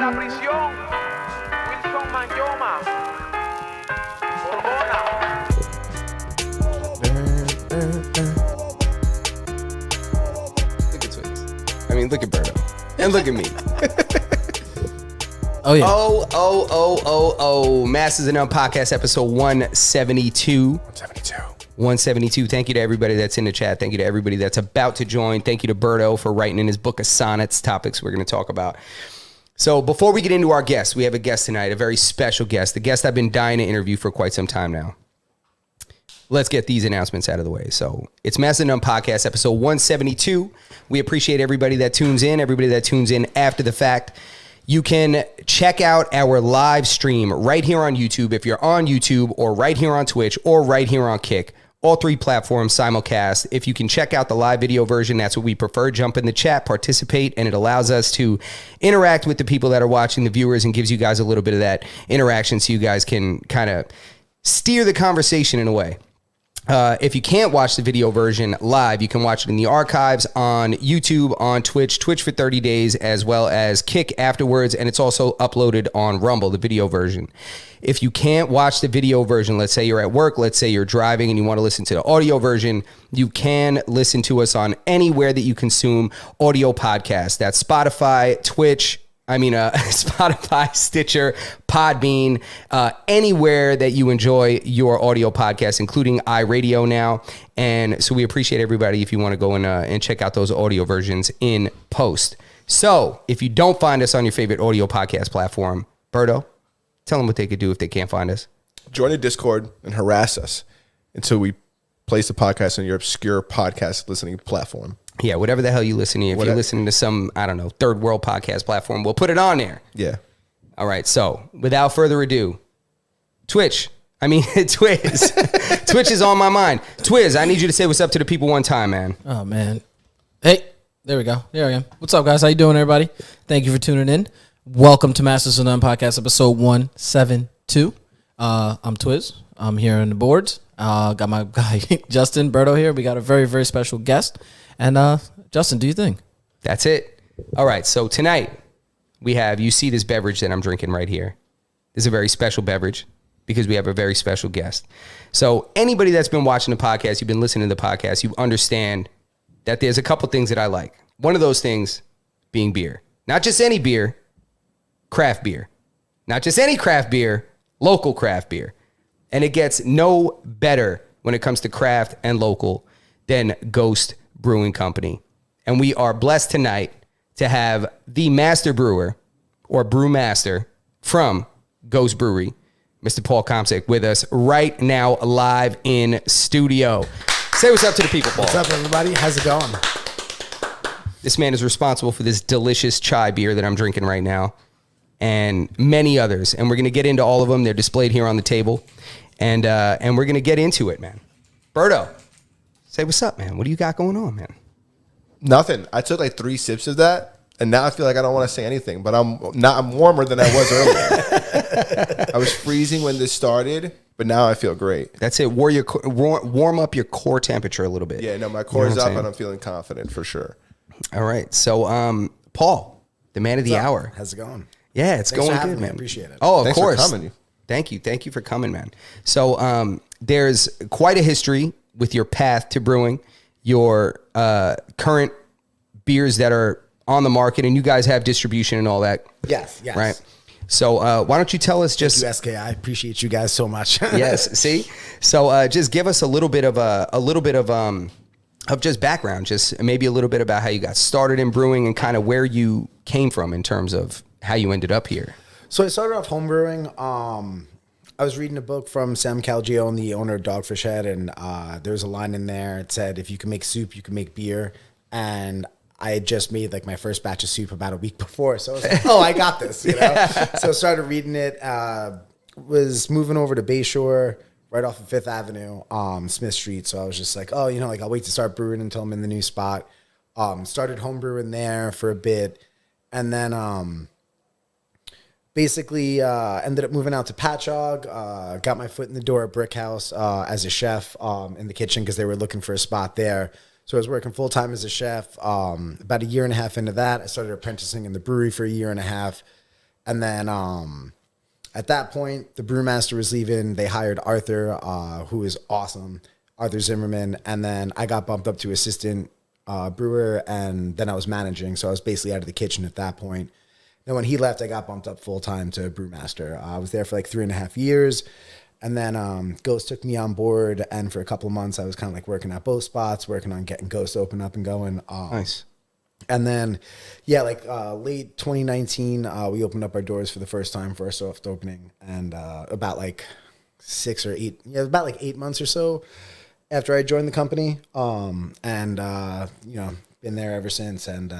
la prisión, Wilson Manyoma, Hormona. Look at Twix. I mean, look at Berto. And look at me. Oh, yeah. Oh. Masters of None podcast episode 172. 172. Thank you to everybody that's in the chat. Thank you to everybody that's about to join. Thank you to Berto for writing in his book of sonnets, topics we're going to talk about. So before we get into our guest, we have a guest tonight, a very special guest, a guest I've been dying to interview for quite some time now. Let's get these announcements out of the way. So it's Masters of None podcast episode 172. We appreciate everybody that tunes in, everybody that tunes in after the fact. You can check out our live stream right here on YouTube if you're on YouTube, or right here on Twitch, or right here on Kick. All three platforms simulcast. If you can check out the live video version, that's what we prefer. Jump in the chat, participate, and it allows us to interact with the people that are watching, the viewers, and gives you guys a little bit of that interaction so you guys can kind of steer the conversation in a way. If you can't watch the video version live, you can watch it in the archives on YouTube, on Twitch for 30 days, as well as Kick afterwards, and it's also uploaded on Rumble, the video version. If you can't watch the video version, let's say you're at work, let's say you're driving and you want to listen to the audio version, you can listen to us on anywhere that you consume audio podcasts. That's Spotify, Spotify, Stitcher, Podbean, anywhere that you enjoy your audio podcast, including iRadio now. And so we appreciate everybody if you want to go and check out those audio versions in post. So if you don't find us on your favorite audio podcast platform, Berto, tell them what they could do if they can't find us. Join the Discord and harass us until we place the podcast on your obscure podcast listening platform. Yeah, whatever the hell you listen to. If you're listening to some, I don't know, third world podcast platform, we'll put it on there. Yeah. All right. So without further ado, Twiz. Twitch is on my mind. Twiz, I need you to say what's up to the people one time, man. Oh, man. Hey, there we go. Here I am. What's up, guys? How you doing, everybody? Thank you for tuning in. Welcome to Masters of None podcast episode 172. I'm Twiz. I'm here on the boards. Got my guy, Justin Berto here. We got a very, very special guest. And Justin, do you think? That's it. All right. So tonight you see this beverage that I'm drinking right here. This is a very special beverage because we have a very special guest. So anybody that's been watching the podcast, you've been listening to the podcast, you understand that there's a couple things that I like. One of those things being beer. Not just any beer, craft beer. Not just any craft beer, local craft beer. And it gets no better when it comes to craft and local than Ghost Brewing Company. And we are blessed tonight to have the master brewer, or brewmaster, from Ghost Brewery, Mr. Paul Komsic, with us right now live in studio. Say what's up to the people, Paul. What's up, everybody? How's it going? This man is responsible for this delicious chai beer that I'm drinking right now, and many others. And we're going to get into all of them. They're displayed here on the table. And we're going to get into it, man. Berto, say what's up, man. What do you got going on, man? Nothing. I took like 3 sips of that, and now I feel like I don't want to say anything, but I'm warmer than I was earlier. I was freezing when this started, but now I feel great. That's it. Warm up your core temperature a little bit. Yeah, no, my core's up, and I'm feeling confident for sure. All right. So, Paul, the man of the hour. How's it going? Yeah, it's Thanks going for having good, me. man. I appreciate it. Oh, of Thanks course. for coming. Thank you. Thank you for coming, man. So, there's quite a history with your path to brewing, your current beers that are on the market, and you guys have distribution and all that. Yes. Right. So, why don't you tell us just... Thank you, SK. I appreciate you guys so much. Yes. See? So, just give us a little bit of just background, just maybe a little bit about how you got started in brewing and kind of where you came from in terms of how you ended up here. So I started off homebrewing. I was reading a book from Sam Calagione, the owner of Dogfish Head, and there was a line in there. It said, if you can make soup, you can make beer. And I had just made like my first batch of soup about a week before. So I was like, oh, I got this, you know? So I started reading it, was moving over to Bayshore, right off of 5th Avenue, Smith Street. So I was just like, oh, you know, like I'll wait to start brewing until I'm in the new spot. Started homebrewing there for a bit. And then basically ended up moving out to Patchogue, got my foot in the door at Brick House as a chef in the kitchen because they were looking for a spot there. So I was working full-time as a chef. About a year and a half into that, I started apprenticing in the brewery for a year and a half. And then at that point, the brewmaster was leaving. They hired Arthur, who is awesome, Arthur Zimmerman. And then I got bumped up to assistant brewer, and then I was managing. So I was basically out of the kitchen at that point. Then when he left, I got bumped up full time to brewmaster. I was there for like 3.5 years. And then Ghost took me on board. And for a couple of months, I was kind of like working at both spots, working on getting Ghost open up and going. Nice. And then, yeah, like late 2019, we opened up our doors for the first time for our soft opening. And about like 8 months or so after I joined the company. Been there ever since. And,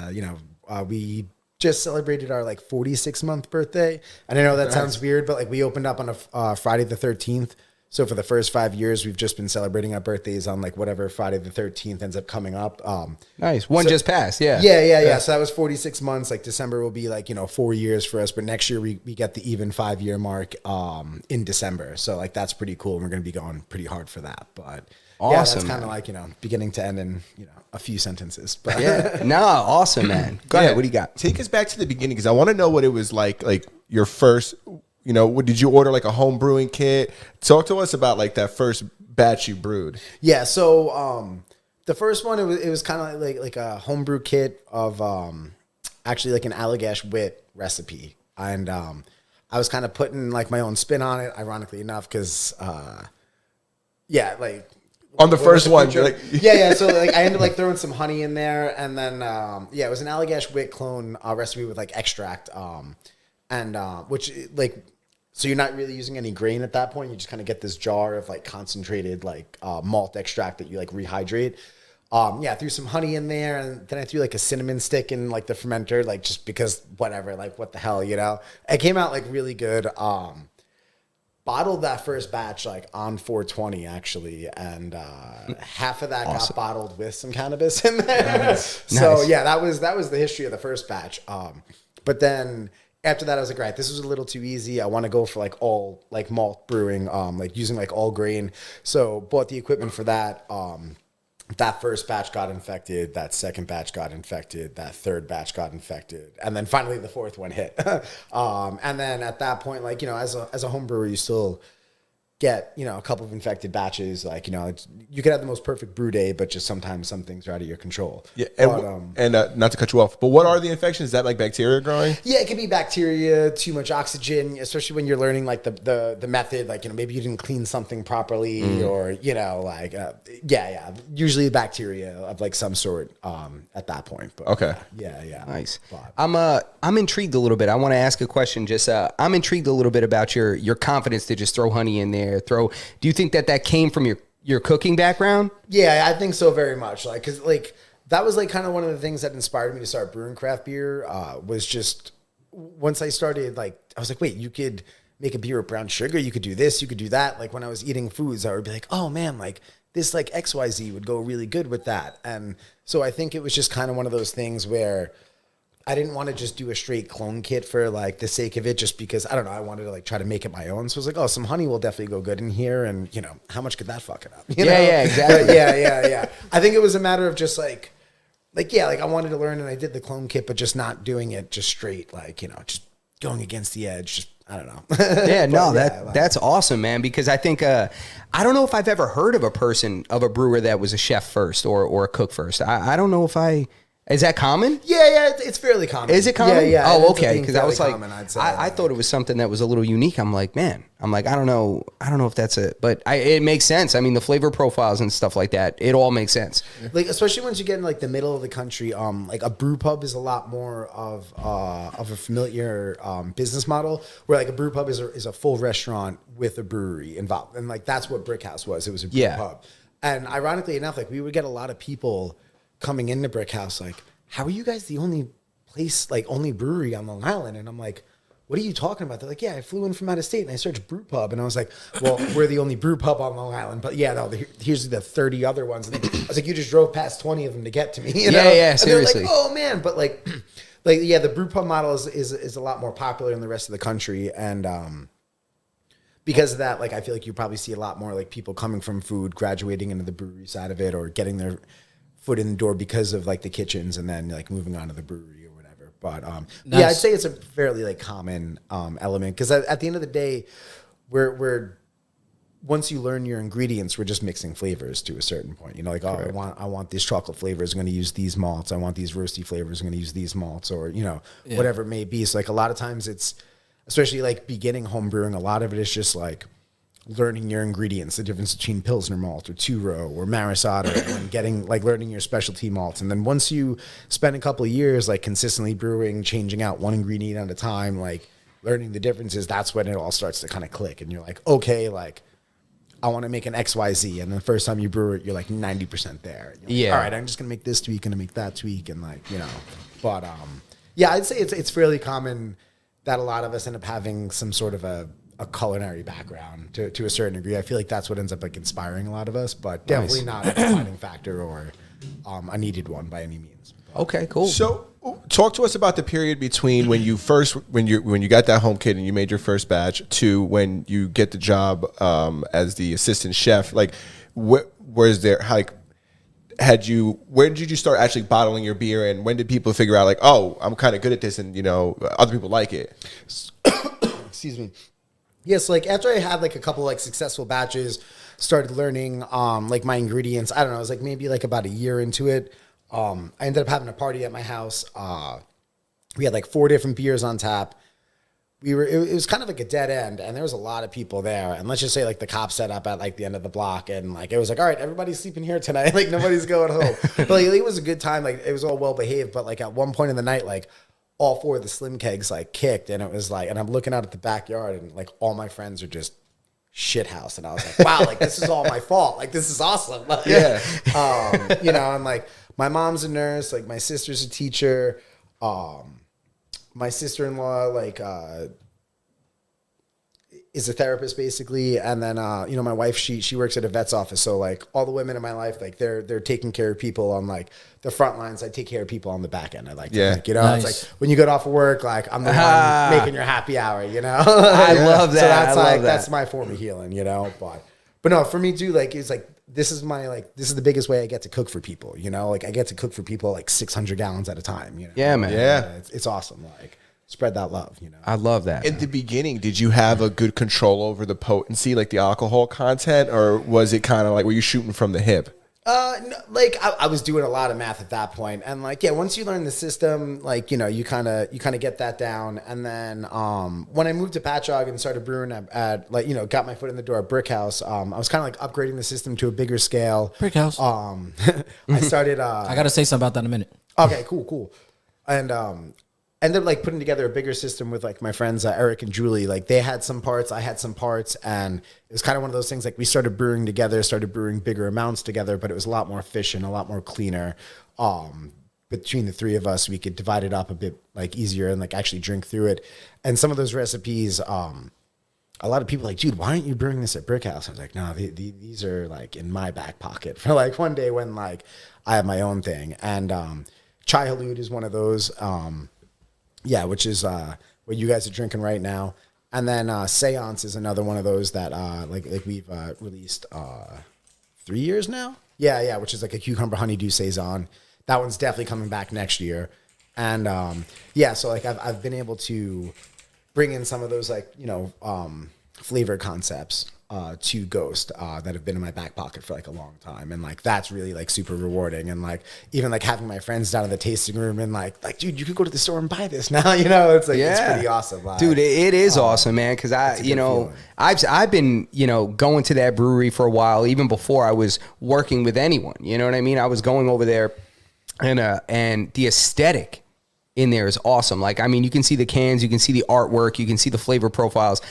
we just celebrated our like 46-month birthday. And I know that sounds weird, but like we opened up on a Friday the 13th. So for the first 5 years, we've just been celebrating our birthdays on like whatever Friday the 13th ends up coming up. Nice. One just passed. Yeah. Yeah. So that was 46 months. Like December will be like, 4 years for us. But next year we get the even 5-year mark in December. So like that's pretty cool. And we're going to be going pretty hard for that. But yeah, that's Awesome, kind of like, beginning to end in, a few sentences. But Yeah. No, awesome, man. Go ahead. What do you got? Take us back to the beginning because I want to know what it was like your first. What did you order like a home brewing kit? Talk to us about like that first batch you brewed. Yeah, so the first one it was kind of like a homebrew kit of actually like an Allagash wit recipe, and I was kind of putting like my own spin on it, ironically enough, because like On the first one, you're like yeah. So like I ended up like throwing some honey in there, and then it was an Allagash wit clone recipe with like extract, which like. So you're not really using any grain at that point. You just kind of get this jar of like concentrated like malt extract that you like rehydrate. Threw some honey in there, and then I threw like a cinnamon stick in like the fermenter, like just because whatever, like what the hell, It came out like really good. Bottled that first batch like on 420 actually, and half of that got bottled with some cannabis in there. So Nice. yeah, that was the history of the first batch. But then. After that, I was like, right, this was a little too easy. I want to go for like all like malt brewing, like using like all grain. So bought the equipment for that. That first batch got infected. That second batch got infected. That third batch got infected. And then finally the fourth one hit. And then at that point, like, as a home brewer, you still get, a couple of infected batches. Like, you could have the most perfect brew day, but just sometimes some things are out of your control. Yeah, and not to cut you off, but what are the infections? Is that like bacteria growing? Yeah, it could be bacteria, too much oxygen, especially when you're learning like the method. Like, maybe you didn't clean something properly, or usually bacteria of like some sort at that point. But Okay. yeah. Nice. But- I'm intrigued a little bit. I want to ask a question. Just I'm intrigued a little bit about your confidence to just throw honey in there. Do you think that came from your cooking background? Yeah, I think so very much. Like, cause like that was like kind of one of the things that inspired me to start brewing craft beer. Was just once I started, like, I was like, wait, you could make a beer with brown sugar. You could do this. You could do that. Like when I was eating foods, I would be like, oh man, like this like XYZ would go really good with that. And so I think it was just kind of one of those things where I didn't want to just do a straight clone kit for like the sake of it, just because I don't know, I wanted to like try to make it my own. So I was like, oh, some honey will definitely go good in here, and how much could that fuck it up? Yeah, exactly. But yeah. I think it was a matter of just like I wanted to learn, and I did the clone kit, but just not doing it just straight, like just going against the edge. Just I don't know. Yeah, no, But, that's awesome, man. Because I think I don't know if I've ever heard of a brewer that was a chef first or a cook first. I don't know if is that common? Yeah, it's fairly common. Is it common? Yeah. Oh, it ends up okay. being Because I was fairly like, common, I'd say. I thought it was something that was a little unique. I'm like, man, I don't know if that's it, but it makes sense. I mean, the flavor profiles and stuff like that, it all makes sense. Like, especially once you get in like the middle of the country, like a brew pub is a lot more of a familiar business model, where like a brew pub is a full restaurant with a brewery involved, and like that's what Brick House was. It was a brew pub, and ironically enough, like we would get a lot of people coming into Brick House, like, how are you guys the only place, like only brewery on Long Island? And I'm like, what are you talking about? They're like, yeah, I flew in from out of state and I searched brew pub. And I was like, well, we're the only brew pub on Long Island. But yeah, no, here's the 30 other ones. And I was like, you just drove past 20 of them to get to me. You know? Yeah, And seriously. they're like, oh man. But like, yeah, the brew pub model is a lot more popular in the rest of the country. And because of that, like, I feel like you probably see a lot more like people coming from food, graduating into the brewery side of it, or getting their foot in the door because of like the kitchens, and then like moving on to the brewery or whatever. But Nice. yeah, I'd say it's a fairly like common element because at the end of the day, we're once you learn your ingredients, we're just mixing flavors to a certain point. You know, like, oh, I want this chocolate flavors, I'm going to use these malts. I want these roasty flavors, I'm going to use these malts, or, you know, whatever it may be. So like a lot of times it's, especially like beginning home brewing, a lot of it is just like learning your ingredients, the difference between Pilsner malt or two-row or Maris Otter, and getting like learning your specialty malts. And then once you spend a couple of years like consistently brewing, changing out one ingredient at a time, like learning the differences, that's when it all starts to kind of click. And you're like, okay, like, I want to make an XYZ, and the first time you brew it, you're like 90% there. You're like, Yeah. all right, I'm just gonna make this tweak, gonna make that tweak, and like, you know. But yeah, I'd say it's fairly common that a lot of us end up having some sort of a culinary background to a certain degree. I feel like that's what ends up like inspiring a lot you, but definitely not a defining factor or a needed one by any means. Okay, cool. So, talk to us about the period between when you got that home kit and you made your first batch to when you get the job as the assistant chef. Like, where did you start actually bottling your beer, and when did people figure out like, oh, I'm kind of good at this, and you know, other people like it? Excuse me. Yes, like after I had like a couple like successful batches, started learning like my ingredients. I don't know, it was like maybe like about a year into it. I ended up having a party at my house. We had like 4 different beers on tap. It was kind of like a dead end, and there was a lot of people there. And let's just say like the cops set up at like the end of the block, and like it was like, all right, everybody's sleeping here tonight. Like nobody's going home. But like it was a good time. Like it was all well behaved. But like at one point in the night, like all 4 of the slim kegs like kicked, and it was like, and I'm looking out at the backyard, and like all my friends are just shit house, and I was like, wow, like this is all my fault. Like this is awesome. Like, Yeah. You know, and like my mom's a nurse, like my sister's a teacher. My sister-in-law like is a therapist basically, and then you know, my wife, she works at a vet's office, so like all the women in my life, like they're taking care of people on like the front lines. I take care of people on the back end. I like to think, you know, Nice. it's like when you get off of work, like I'm the one making your happy hour, you know. I love that. So that's I love like that. that's my form of healing, you know. But no, for me too, like it's like this is the biggest way I get to cook for people, you know. Like I get to cook for people like 600 gallons at a time, you know. Yeah, man. Yeah. It's awesome. Like spread that love, you know. I love that. In the beginning, did you have a good control over the potency, like the alcohol content, or was it kind of like, were you shooting from the hip? No, like I was doing a lot of math at that point, and like yeah, once you learn the system, like you know, you kind of get that down. And then when I moved to Patchogue and started brewing at like, you know, got my foot in the door at Brick House, I was kind of like upgrading the system to a bigger scale. Brick House. I started. I got to say something about that in a minute. Okay, cool. And ended up like putting together a bigger system with like my friends Eric and Julie. Like they had some parts, I had some parts, and it was kind of one of those things like we started brewing together, started brewing bigger amounts together, but it was a lot more efficient, a lot more cleaner. Between the 3 of us, we could divide it up a bit like easier and like actually drink through it. And some of those recipes, a lot of people like, dude, why aren't you brewing this at Brick House? I was like, no, these are like in my back pocket for like one day when like I have my own thing. And Chai Halud is one of those. Yeah, which is what you guys are drinking right now. And then Seance is another one of those that like we've released 3 years now. Yeah, which is like a cucumber honeydew saison. That one's definitely coming back next year. And yeah, so like I've been able to bring in some of those like, you know, flavor concepts to Ghost that have been in my back pocket for like a long time, and like that's really like super rewarding. And like even like having my friends down in the tasting room and like dude, you could go to the store and buy this now, you know. It's like it's pretty awesome, dude. It is awesome, man. Because you know, feeling. I've been, you know, going to that brewery for a while, even before I was working with anyone. You know what I mean? I was going over there, and the aesthetic in there is awesome. Like, I mean, you can see the cans, you can see the artwork, you can see the flavor profiles.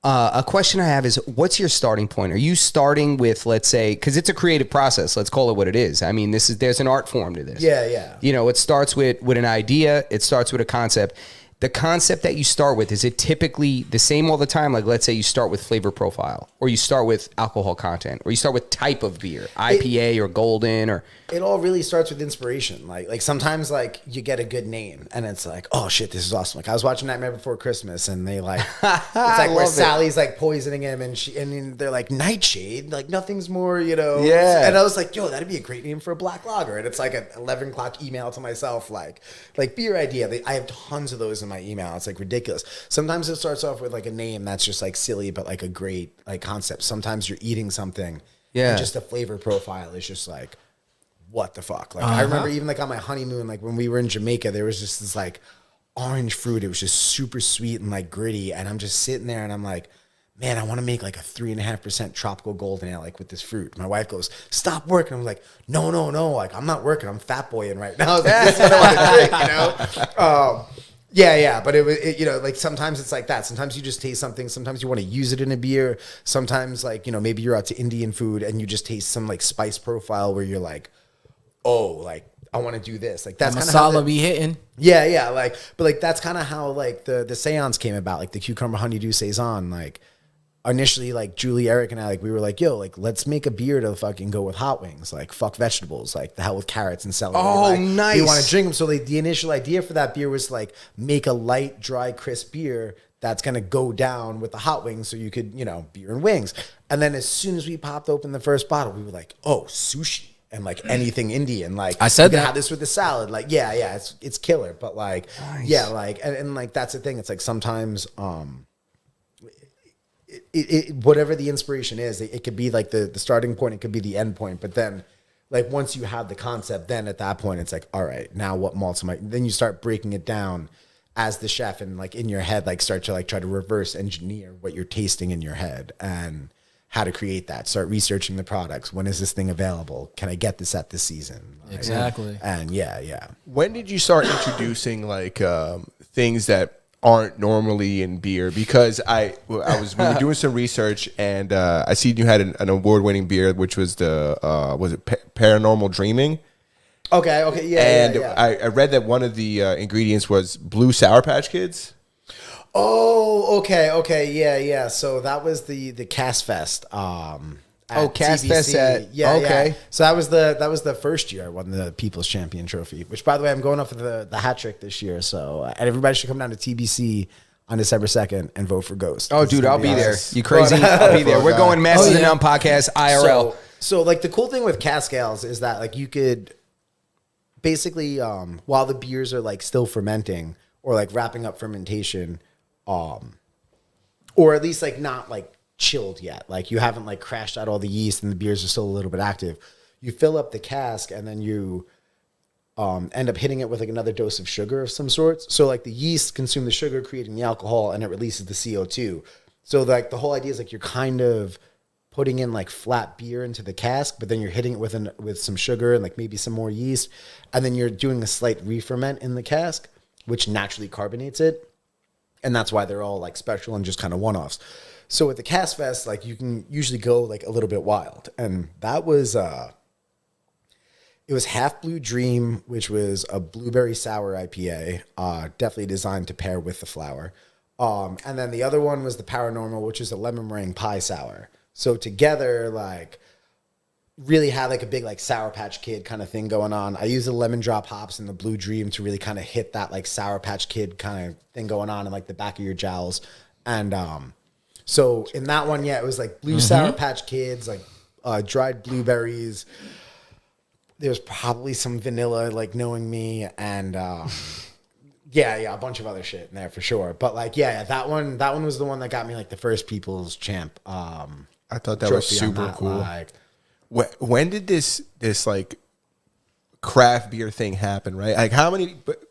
A question I have is, what's your starting point? Are you starting with, let's say, because it's a creative process, let's call it what it is. I mean, there's an art form to this. Yeah. You know, it starts with an idea, it starts with a concept. the concept that you start with, is it typically the same all the time? Like, let's say you start with flavor profile, or you start with alcohol content, or you start with type of beer, IPA or golden, or It all really starts with inspiration. Like sometimes like you get a good name and it's like, oh shit, this is awesome. Like I was watching Nightmare Before Christmas and they like it's like where love it. Sally's like poisoning him and then they're like Nightshade, like nothing's more, Yeah. And I was like, yo, that'd be a great name for a black lager. And it's like an 11 o'clock email to myself, like beer idea. I have tons of those in my email. It's like ridiculous. Sometimes it starts off with like a name that's just like silly, but like a great like concept. Sometimes you're eating something. Yeah. And just the flavor profile is just like, what the fuck? Like I remember even like on my honeymoon, like when we were in Jamaica, there was just this like orange fruit. It was just super sweet and like gritty. And I'm just sitting there and I'm like, man, I want to make like a 3.5% tropical golden ale, like with this fruit. My wife goes, stop working. I'm like, no. Like I'm not working. I'm fat boying right now. Like, this is what I want to drink, Yeah. But like sometimes it's like that. Sometimes you just taste something. Sometimes you want to use it in a beer. Sometimes like, maybe you're out to Indian food and you just taste some like spice profile where you're like, oh, like I want to do this. Like that's kind of Masala be hitting. Yeah. Like, but like that's kind of how like the seance came about. Like the cucumber honeydew saison. Like initially, like Julie, Eric, and I, like we were like, yo, like let's make a beer to fucking go with hot wings. Like fuck vegetables. Like the hell with carrots and celery. Oh, like, nice. We want to drink them. So like the initial idea for that beer was like make a light, dry, crisp beer that's gonna go down with the hot wings, so you could beer and wings. And then as soon as we popped open the first bottle, we were like, oh, sushi. And like anything Indian, like I said you can that. have this with the salad, like yeah, it's killer. But like yeah, like and like that's the thing. It's like sometimes whatever the inspiration is, it could be like the starting point, it could be the end point. But then like once you have the concept, then at that point it's like, all right, now what malts am I? Then you start breaking it down as the chef and like in your head, like start to like try to reverse engineer what you're tasting in your head and how to create that. Start researching the products. When is this thing available? Can I get this at this season? Like, Exactly. And yeah. When did you start introducing like things that aren't normally in beer? Because we were doing some research and I see you had an award-winning beer, which was the Paranormal Dreaming. Okay, yeah. And I read that one of the ingredients was blue Sour Patch Kids. Oh, okay, yeah. So that was the Cast Fest. Cast TBC. Fest at Yeah. So that was the first year I won the People's Champion Trophy. Which, by the way, I'm going up for the hat trick this year. So and everybody should come down to TBC on December 2nd and vote for Ghost. oh, dude, I'll be there. You crazy? I'll be there. We're going Masters and None podcast IRL. So like the cool thing with cask ales is that like you could basically while the beers are like still fermenting or like wrapping up fermentation, or at least like not like chilled yet, like you haven't like crashed out all the yeast and the beers are still a little bit active, you fill up the cask and then you end up hitting it with like another dose of sugar of some sorts. So like the yeast consume the sugar, creating the alcohol, and it releases the CO2. So like the whole idea is like you're kind of putting in like flat beer into the cask, but then you're hitting it with some sugar and like maybe some more yeast, and then you're doing a slight re-ferment in the cask, which naturally carbonates it. And that's why they're all like special and just kind of one-offs. So with the Cast Fest, like you can usually go like a little bit wild. And that was, it was Half Blue Dream, which was a blueberry sour IPA, definitely designed to pair with the flower. And then the other one was the Paranormal, which is a lemon meringue pie sour. So together, like really had like a big like Sour Patch Kid kind of thing going on. I used the lemon drop hops and the Blue Dream to really kind of hit that like Sour Patch Kid kind of thing going on in like the back of your jowls. And so in that one, yeah, it was like blue Sour Patch Kids, like dried blueberries. There's probably some vanilla, like knowing me, and yeah, a bunch of other shit in there for sure. But like, yeah, that one was the one that got me like the first People's Champ. I thought that was trophy on super that, cool. like, When did this like craft beer thing happen? Right, like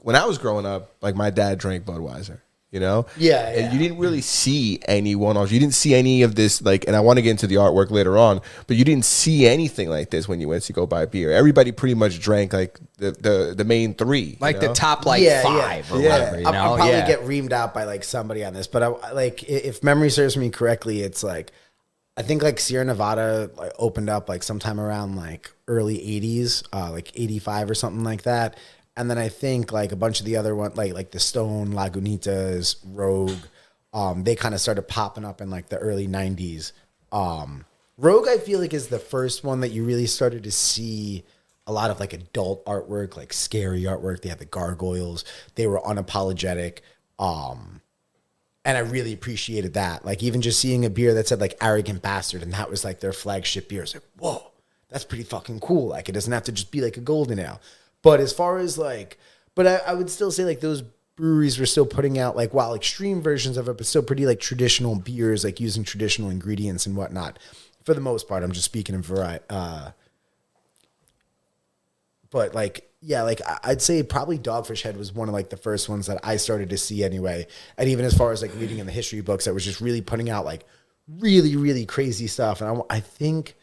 when I was growing up, like my dad drank Budweiser, Yeah. And you didn't really see any one-offs. You didn't see any of this, like, and I want to get into the artwork later on, but you didn't see anything like this when you went to go buy beer. Everybody pretty much drank like the main three, Like the top like Yeah, five or yeah. whatever. I'll probably get reamed out by like somebody on this, but I like if memory serves me correctly, it's like I think like Sierra Nevada like opened up like sometime around like early 80s, like 85 or something like that. And then I think like a bunch of the other ones, like the Stone, Lagunitas, Rogue, they kind of started popping up in like the early 90s. Rogue, I feel like, is the first one that you really started to see a lot of like adult artwork, like scary artwork. They had the gargoyles. They were unapologetic. And I really appreciated that. Like even just seeing a beer that said like Arrogant Bastard, and that was like their flagship beer. It's like, whoa, that's pretty fucking cool. Like it doesn't have to just be like a golden ale. But as far as like, but I would still say like those breweries were still putting out like, while extreme versions of it, but still pretty like traditional beers, like using traditional ingredients and whatnot. For the most part, I'm just speaking of variety. But like, yeah, like I'd say probably Dogfish Head was one of like the first ones that I started to see anyway. And even as far as like reading in the history books, that was just really putting out like really, really crazy stuff. And I think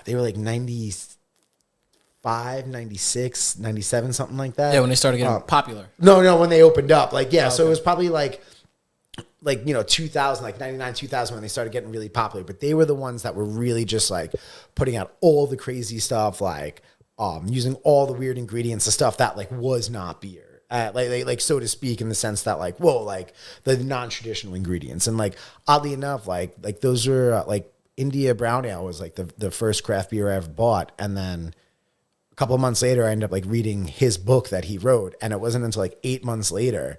they were like 95, 96, 97, something like that. Yeah, when they started getting popular. No, when they opened up. Like, yeah, so it was probably like 2000, like 99, 2000 when they started getting really popular. But they were the ones that were really just like putting out all the crazy stuff, like using all the weird ingredients, the stuff that like was not beer. Like so to speak, in the sense that like, whoa, like the non-traditional ingredients. And like oddly enough, like those are like India Brown Ale was like the first craft beer I ever bought. And then a couple of months later, I ended up like reading his book that he wrote. And it wasn't until like 8 months later,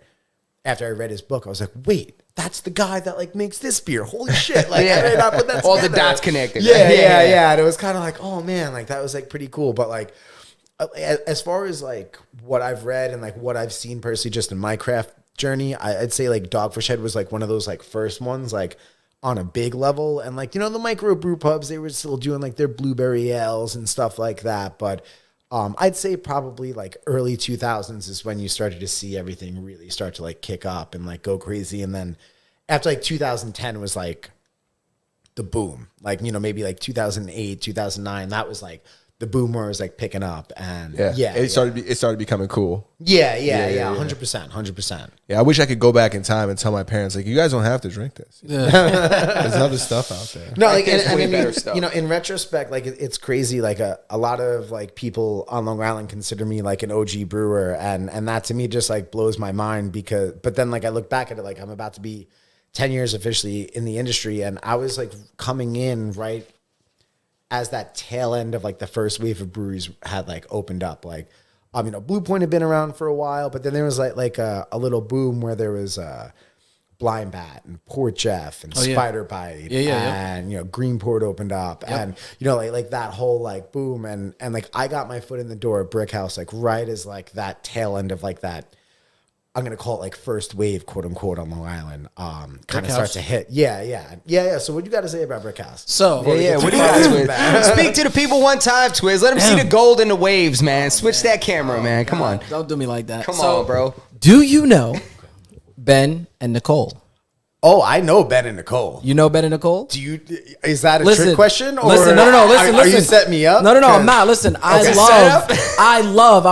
after I read his book, I was like, wait, that's the guy that like makes this beer. Holy shit. Like I did not put that All the together. dots connected. Yeah. And it was kind of like, oh man, like that was like pretty cool. But like, as far as like what I've read and like what I've seen personally just in my craft journey, I'd say like Dogfish Head was like one of those like first ones, like on a big level. And like, the micro brew pubs, they were still doing like their blueberry ales and stuff like that. But I'd say probably like early 2000s is when you started to see everything really start to like kick up and like go crazy. And then after like 2010 was like the boom, like, maybe like 2008, 2009, that was like the boom where it was like picking up. And it started becoming cool. Yeah. 100%. Yeah, I wish I could go back in time and tell my parents, like, you guys don't have to drink this. There's other stuff out there. No, like, there's and way I mean, better stuff. in retrospect, like it's crazy. Like a lot of like people on Long Island consider me like an OG brewer, and that to me just like blows my mind but then like I look back at it, like I'm about to be 10 years officially in the industry, and I was like coming in right as that tail end of like the first wave of breweries had like opened up. Like, Blue Point had been around for a while, but then there was like a little boom where there was Blind Bat and Port Jeff and Spider Bite and Greenport opened up and like that whole like boom and like I got my foot in the door at Brick House like right as like that tail end of like that, I'm going to call it like first wave, quote unquote, on Long Island, kind of start to hit. Yeah. So what you got to say about Brick House? So, What do you got, Twiz? Speak to the people one time, Twiz. Let them see the gold in the waves, man. Switch that camera, man. Come on. Don't do me like that. Come on, bro. Do you know Ben and Nicole? Oh, I know Ben and Nicole. You know Ben and Nicole? Is that a trick question? Or Listen, no. Listen. Are you setting me up? No, I'm not. Listen, I setup? I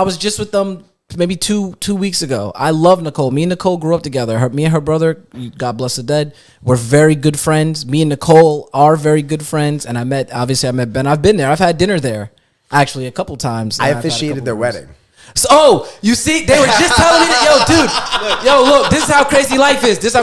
was just with them maybe two weeks ago. I love Nicole. Me and Nicole grew up together. Me and her brother, God bless the dead, we're very good friends. Me and Nicole are very good friends. And I met Ben. I've been there. I've had dinner there actually a couple times. I officiated their wedding. So, you see, they were just telling me that, look, this is how crazy life is. That's why I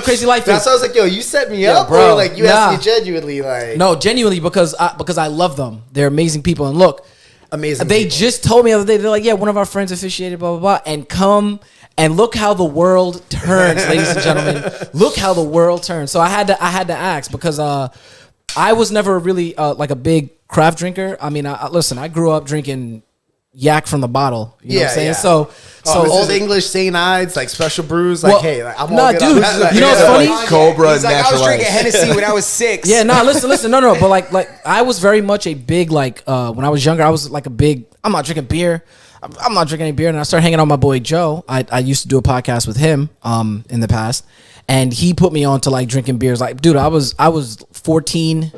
was like, yo, you set me up, bro. Or like you asked me genuinely, like no, genuinely because I love them. They're amazing people, and look. Amazing. They people. just told me the other day, they're like, yeah, one of our friends officiated, blah, blah, blah. And come and look how the world turns, ladies and gentlemen. Look how the world turns. So I had to ask because I was never really like a big craft drinker. I mean, listen, I grew up drinking yak from the bottle. You know what I'm saying? Yeah. So Old English St. Ides, like special brews, like, hey, like, I'm all good dude, on that. Like, you know what's funny? Cobra He's like, I was Natural drinking Ice. Hennessy when I was 6. Yeah, listen, no, but like I was very much a big like when I was younger, I was like a big. I'm not drinking beer. I'm not drinking any beer, and I started hanging out with my boy Joe. I used to do a podcast with him in the past, and he put me on to like drinking beers. Like, dude, I was 14,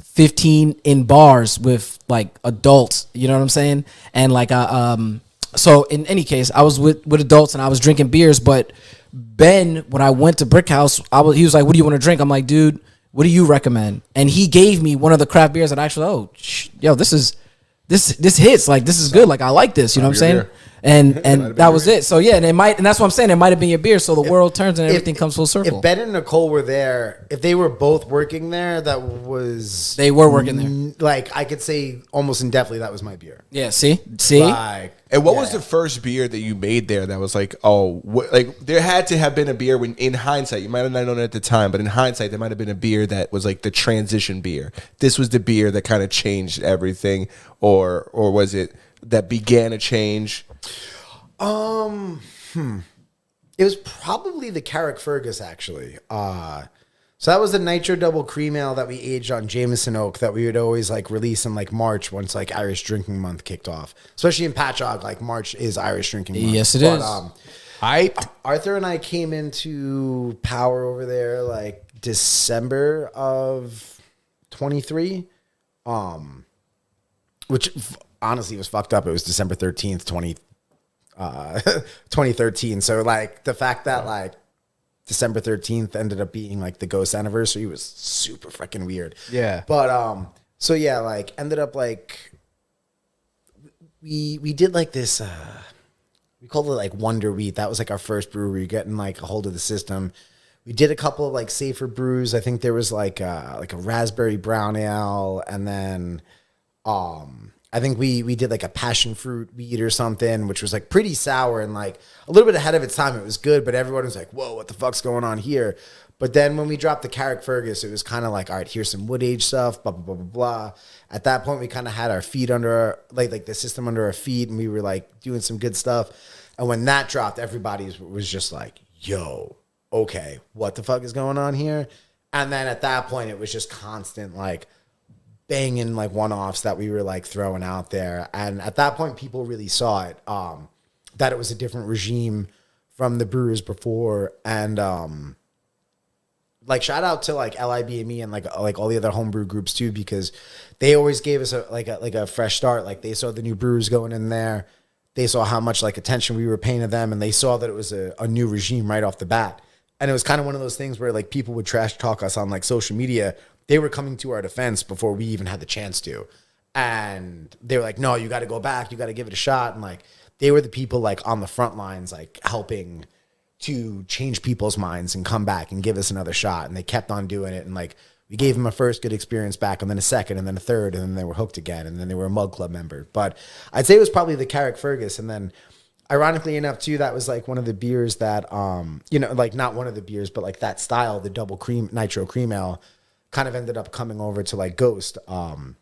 15 in bars with like adults. You know what I'm saying? And like so in any case, I was with adults and I was drinking beers. But Ben, when I went to Brick House, he was like, "What do you want to drink?" I'm like, "Dude, what do you recommend?" And he gave me one of the craft beers that I actually, this is this hits, like this is good, like I like this, you know what I'm saying? beer. And that was it. So yeah, and that's what I'm saying. It might have been your beer. So the world turns and everything comes full circle. If Ben and Nicole were there, if they were both working there, that was They were working there. Like I could say almost indefinitely that was my beer. Yeah, see, Like, And what was the first beer that you made there that was like, like there had to have been a beer when, in hindsight, you might have not known it at the time, but in hindsight, there might have been a beer that was like the transition beer. This was the beer that kind of changed everything, or was it that began a change? It was probably the Carrickfergus actually. So that was the Nitro Double Cream Ale that we aged on Jameson Oak that we would always like release in like March once like Irish Drinking Month kicked off. Especially in Patchogue, like March is Irish Drinking Month. Yes, it is. Arthur and I came into Power over there like December of 23, which honestly was fucked up. It was December 13th, 2013. So like the fact that like December 13th ended up being like the Ghost anniversary was super freaking weird. Yeah. But so yeah, like ended up like we did like this we called it like Wonder Wheat. That was like our first brewery, getting like a hold of the system. We did a couple of like safer brews. I think there was like a raspberry brown ale, and then I think we did like a passion fruit wheat or something, which was like pretty sour and like a little bit ahead of its time. It was good, but everyone was like, whoa, what the fuck's going on here? But then when we dropped the Carrickfergus, it was kind of like, all right, here's some wood age stuff, blah, blah, blah, blah, blah. At that point, we kind of had our feet under our, like the system under our feet, and we were like doing some good stuff. And when that dropped, everybody was just like, yo, okay, what the fuck is going on here? And then at that point, it was just constant like banging like one-offs that we were like throwing out there. And at that point, people really saw it, that it was a different regime from the brewers before. And like shout out to like LIBME and like all the other homebrew groups too, because they always gave us a fresh start. Like they saw the new brewers going in there. They saw how much like attention we were paying to them, and they saw that it was a new regime right off the bat. And it was kind of one of those things where like people would trash talk us on like social media. They were coming to our defense before we even had the chance to. And they were like, no, you got to go back. You got to give it a shot. And like, they were the people like on the front lines, like helping to change people's minds and come back and give us another shot. And they kept on doing it. And like, we gave them a first good experience back, and then a second, and then a third, and then they were hooked again. And then they were a Mug Club member. But I'd say it was probably the Carrickfergus. And then ironically enough too, that was like one of the beers that, like not one of the beers, but like that style, the double cream, nitro cream ale, kind of ended up coming over to like Ghost in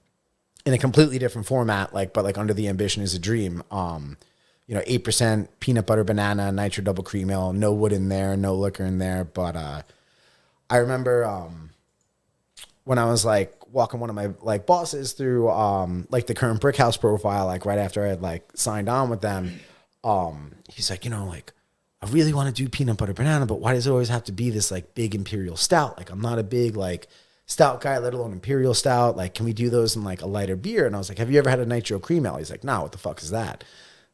a completely different format, but like under the Ambition is a Dream. 8% peanut butter banana, nitro double cream ale, no wood in there, no liquor in there. But I remember when I was like walking one of my like bosses through like the current Brick House profile, like right after I had like signed on with them, he's like, I really want to do peanut butter banana, but why does it always have to be this like big imperial stout? Like I'm not a big like stout guy, let alone imperial stout. Like, can we do those in like a lighter beer? And I was like, have you ever had a nitro cream ale? He's like, no, what the fuck is that?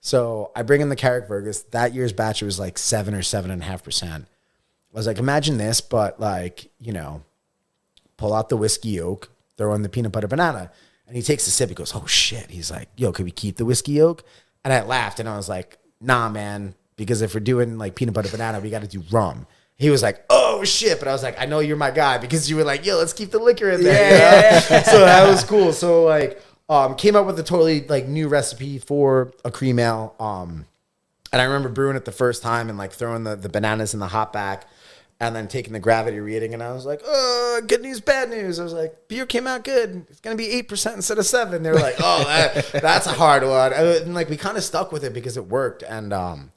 So I bring in the Carrickfergus. That year's batch, it was like 7 or 7.5%. I was like, imagine this, but like, pull out the whiskey oak, throw in the peanut butter banana. And he takes a sip. He goes, oh shit. He's like, yo, could we keep the whiskey oak? And I laughed and I was like, nah, man, because if we're doing like peanut butter banana, we got to do rum. He was like, oh shit. But I was like, I know you're my guy, because you were like, yo, let's keep the liquor in there. Yeah. So that was cool. So like, came up with a totally like new recipe for a cream ale. And I remember brewing it the first time and like throwing the bananas in the hop back and then taking the gravity reading. And I was like, oh, good news, bad news. I was like, beer came out good. It's going to be 8% instead of 7. They were like, oh, that's a hard one. And like, we kind of stuck with it because it worked. And,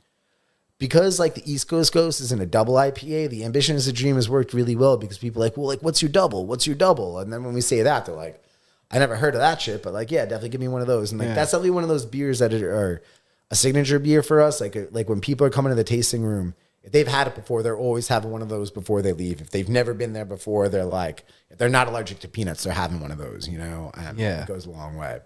because like the East Coast Ghost is in a double IPA, the Ambition is a Dream has worked really well, because people are like, well, like, what's your double? What's your double? And then when we say that, they're like, I never heard of that shit, but like, yeah, definitely give me one of those. And like, that's definitely one of those beers that are a signature beer for us. Like when people are coming to the tasting room, if they've had it before, they're always having one of those before they leave. If they've never been there before, they're like, if they're not allergic to peanuts, they're having one of those, and it goes a long way.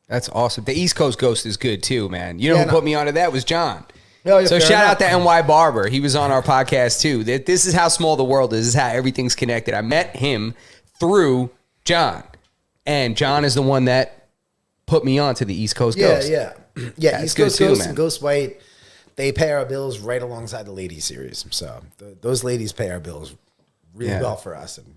That's awesome. The East Coast Ghost is good too, man. Who put me onto that was John. Yeah, so shout out to NY Barber. He was on our podcast too. This is how small the world is. This is how everything's connected. I met him through John. And John is the one that put me on to the East Coast Yeah, Ghost. yeah. That's East good Coast too, Ghost man. and Ghost White, they pay our bills right alongside the ladies series. So those ladies pay our bills really Yeah. well for us. And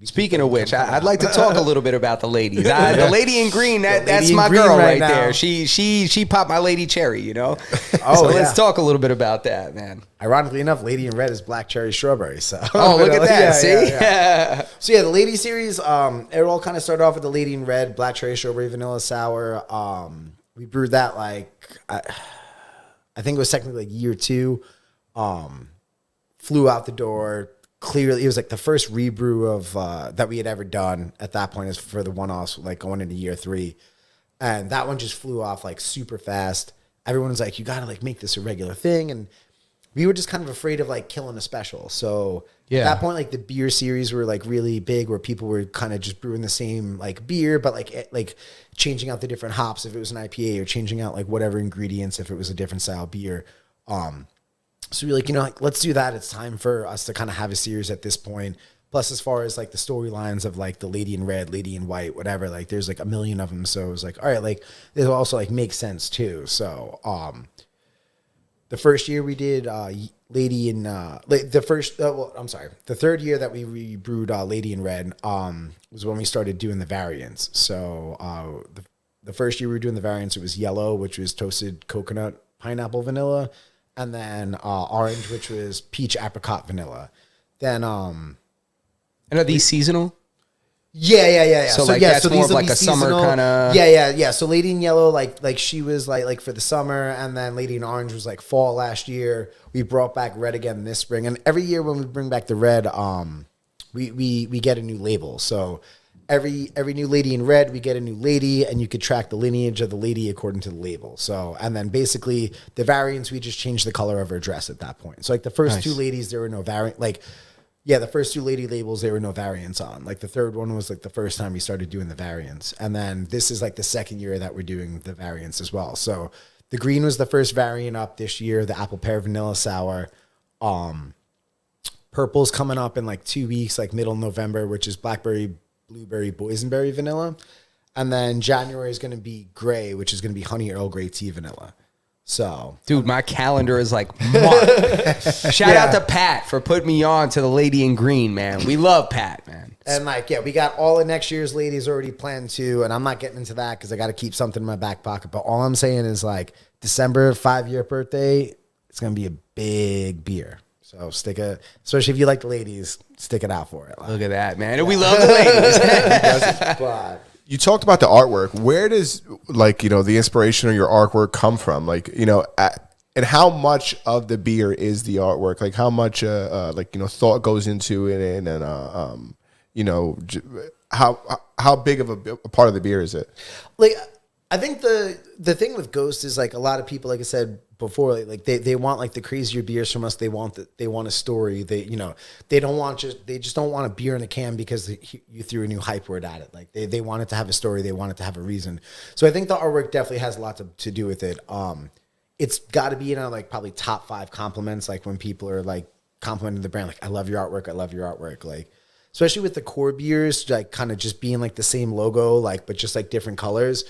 Speaking of which, I'd like to talk a little bit about the ladies. The lady in green, that's lady in my green girl right right there. now. She popped my lady cherry, you know. Oh, So yeah. let's talk a little bit about that, man. ironically enough, Lady in Red is black cherry strawberry. So Oh, look at that! Yeah, See, yeah. So yeah, the lady series, it all kind of started off with the Lady in Red, black cherry strawberry vanilla sour. We brewed that I think it was technically like year 2. Flew out the door. Clearly, it was like the first rebrew of that we had ever done at that point is for the one-offs, like going into year 3. And that one just flew off like super fast. Everyone was like, you got to like make this a regular thing. And we were just kind of afraid of like killing a special. So Yeah. at that point, like the beer series were like really big where people were kind of just brewing the same like beer, but like changing out the different hops if it was an IPA or changing out like whatever ingredients if it was a different style beer. So we're like, like, let's do that. It's time for us to kind of have a series at this point. Plus, as far as like the storylines of like the Lady in Red, Lady in White, whatever, like there's like a million of them. So it was like, all right, like this also like makes sense too. So the first year we did Lady in the third year that we rebrewed Lady in Red was when we started doing the variants. So the first year we were doing the variants, it was yellow, which was toasted coconut, pineapple, vanilla, and then orange, which was peach, apricot, vanilla. Then and are these seasonal? Yeah. So, like, that's more of will like be a summer seasonal. kinda- Yeah. So Lady in Yellow, like she was like for the summer, and then Lady in Orange was like fall last year. We brought back red again this spring, and every year when we bring back the red, we get a new label. So every new Lady in Red, we get a new lady, and you could track the lineage of the lady according to the label. So, and then basically the variants, we just changed the color of her dress at that point. So like the first two ladies, there were no variant, the first 2 lady labels, there were no variants on. Like the third one was like the first time we started doing the variants. And then this is like the second year that we're doing the variants as well. So the green was the first variant up this year, the apple pear vanilla sour. Purple's coming up in like 2 weeks, like middle November, which is blackberry, blueberry, boysenberry vanilla. And then January is going to be gray, which is going to be honey Earl Grey tea vanilla. So, Dude, my calendar is like marked. Shout out to Pat for putting me on to the Lady in Green, man. We love Pat, man. and like, yeah, we got all of next year's ladies already planned too. And I'm not getting into that because I got to keep something in my back pocket. But all I'm saying is like December 5-year birthday, it's going to be a big beer. So especially if you like the ladies, stick it out for it. Look at that, man. And we love the ladies. But You talked about the artwork. Where does the inspiration of your artwork come from? And how much of the beer is the artwork? Like how much thought goes into it, and how big of a part of the beer is it? like, I think the thing with Ghost is like a lot of people, like I said before, like they want like the crazier beers from us. They want a story. They just don't want a beer in a can because you threw a new hype word at it. Like they want it to have a story. They want it to have a reason. So I think the artwork definitely has a lot to do with it. It's got to be like probably top 5 compliments. Like when people are like complimenting the brand, like I love your artwork. I love your artwork. Like especially with the core beers, like kind of just being like the same logo, like but just like different colors.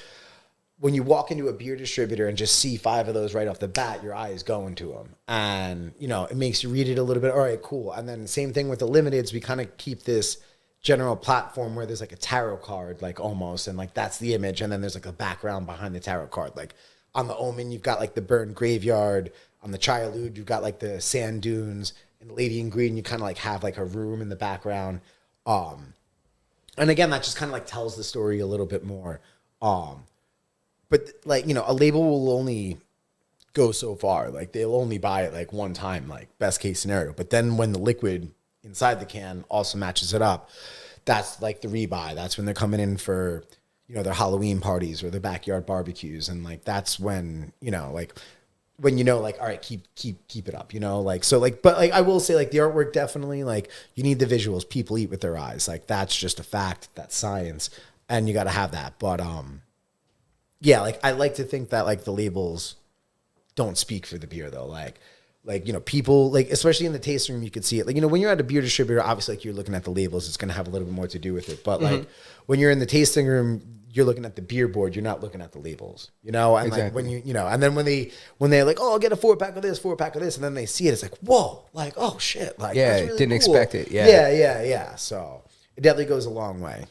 When you walk into a beer distributor and just see 5 of those right off the bat, your eye is going to them. And, it makes you read it a little bit. All right, cool. And then same thing with the limiteds. We kind of keep this general platform where there's like a tarot card, like almost. And like, that's the image. And then there's like a background behind the tarot card. Like on the Omen, you've got like the burned graveyard. On the Childhood, you've got like the sand dunes. And Lady in Green, you kind of like have like a room in the background. And again, that just kind of like tells the story a little bit more. But like, a label will only go so far. Like they'll only buy it like one time, like best case scenario. But then when the liquid inside the can also matches it up, that's like the rebuy. That's when they're coming in for, their Halloween parties or their backyard barbecues. And like, that's when, all right, keep it up, but like, I will say like the artwork definitely, like you need the visuals. People eat with their eyes. Like that's just a fact. That's science. And you got to have that. But, yeah, like I like to think that like the labels don't speak for the beer though. Like like, you know, people, like, especially in the tasting room, you could see it. Like, you know, when you're at a beer distributor, obviously, like, you're looking at the labels, it's going to have a little bit more to do with it. But, like, when you're in the tasting room, you're looking at the beer board, you're not looking at the labels, you know? And, like, when you know, and then when they're like, oh, I'll get a 4-pack of this, 4-pack of this, and then they see it, it's like, whoa, like, oh, shit. Like, Yeah, that's really didn't cool. expect it. Yeah. Yeah. So it definitely goes a long way,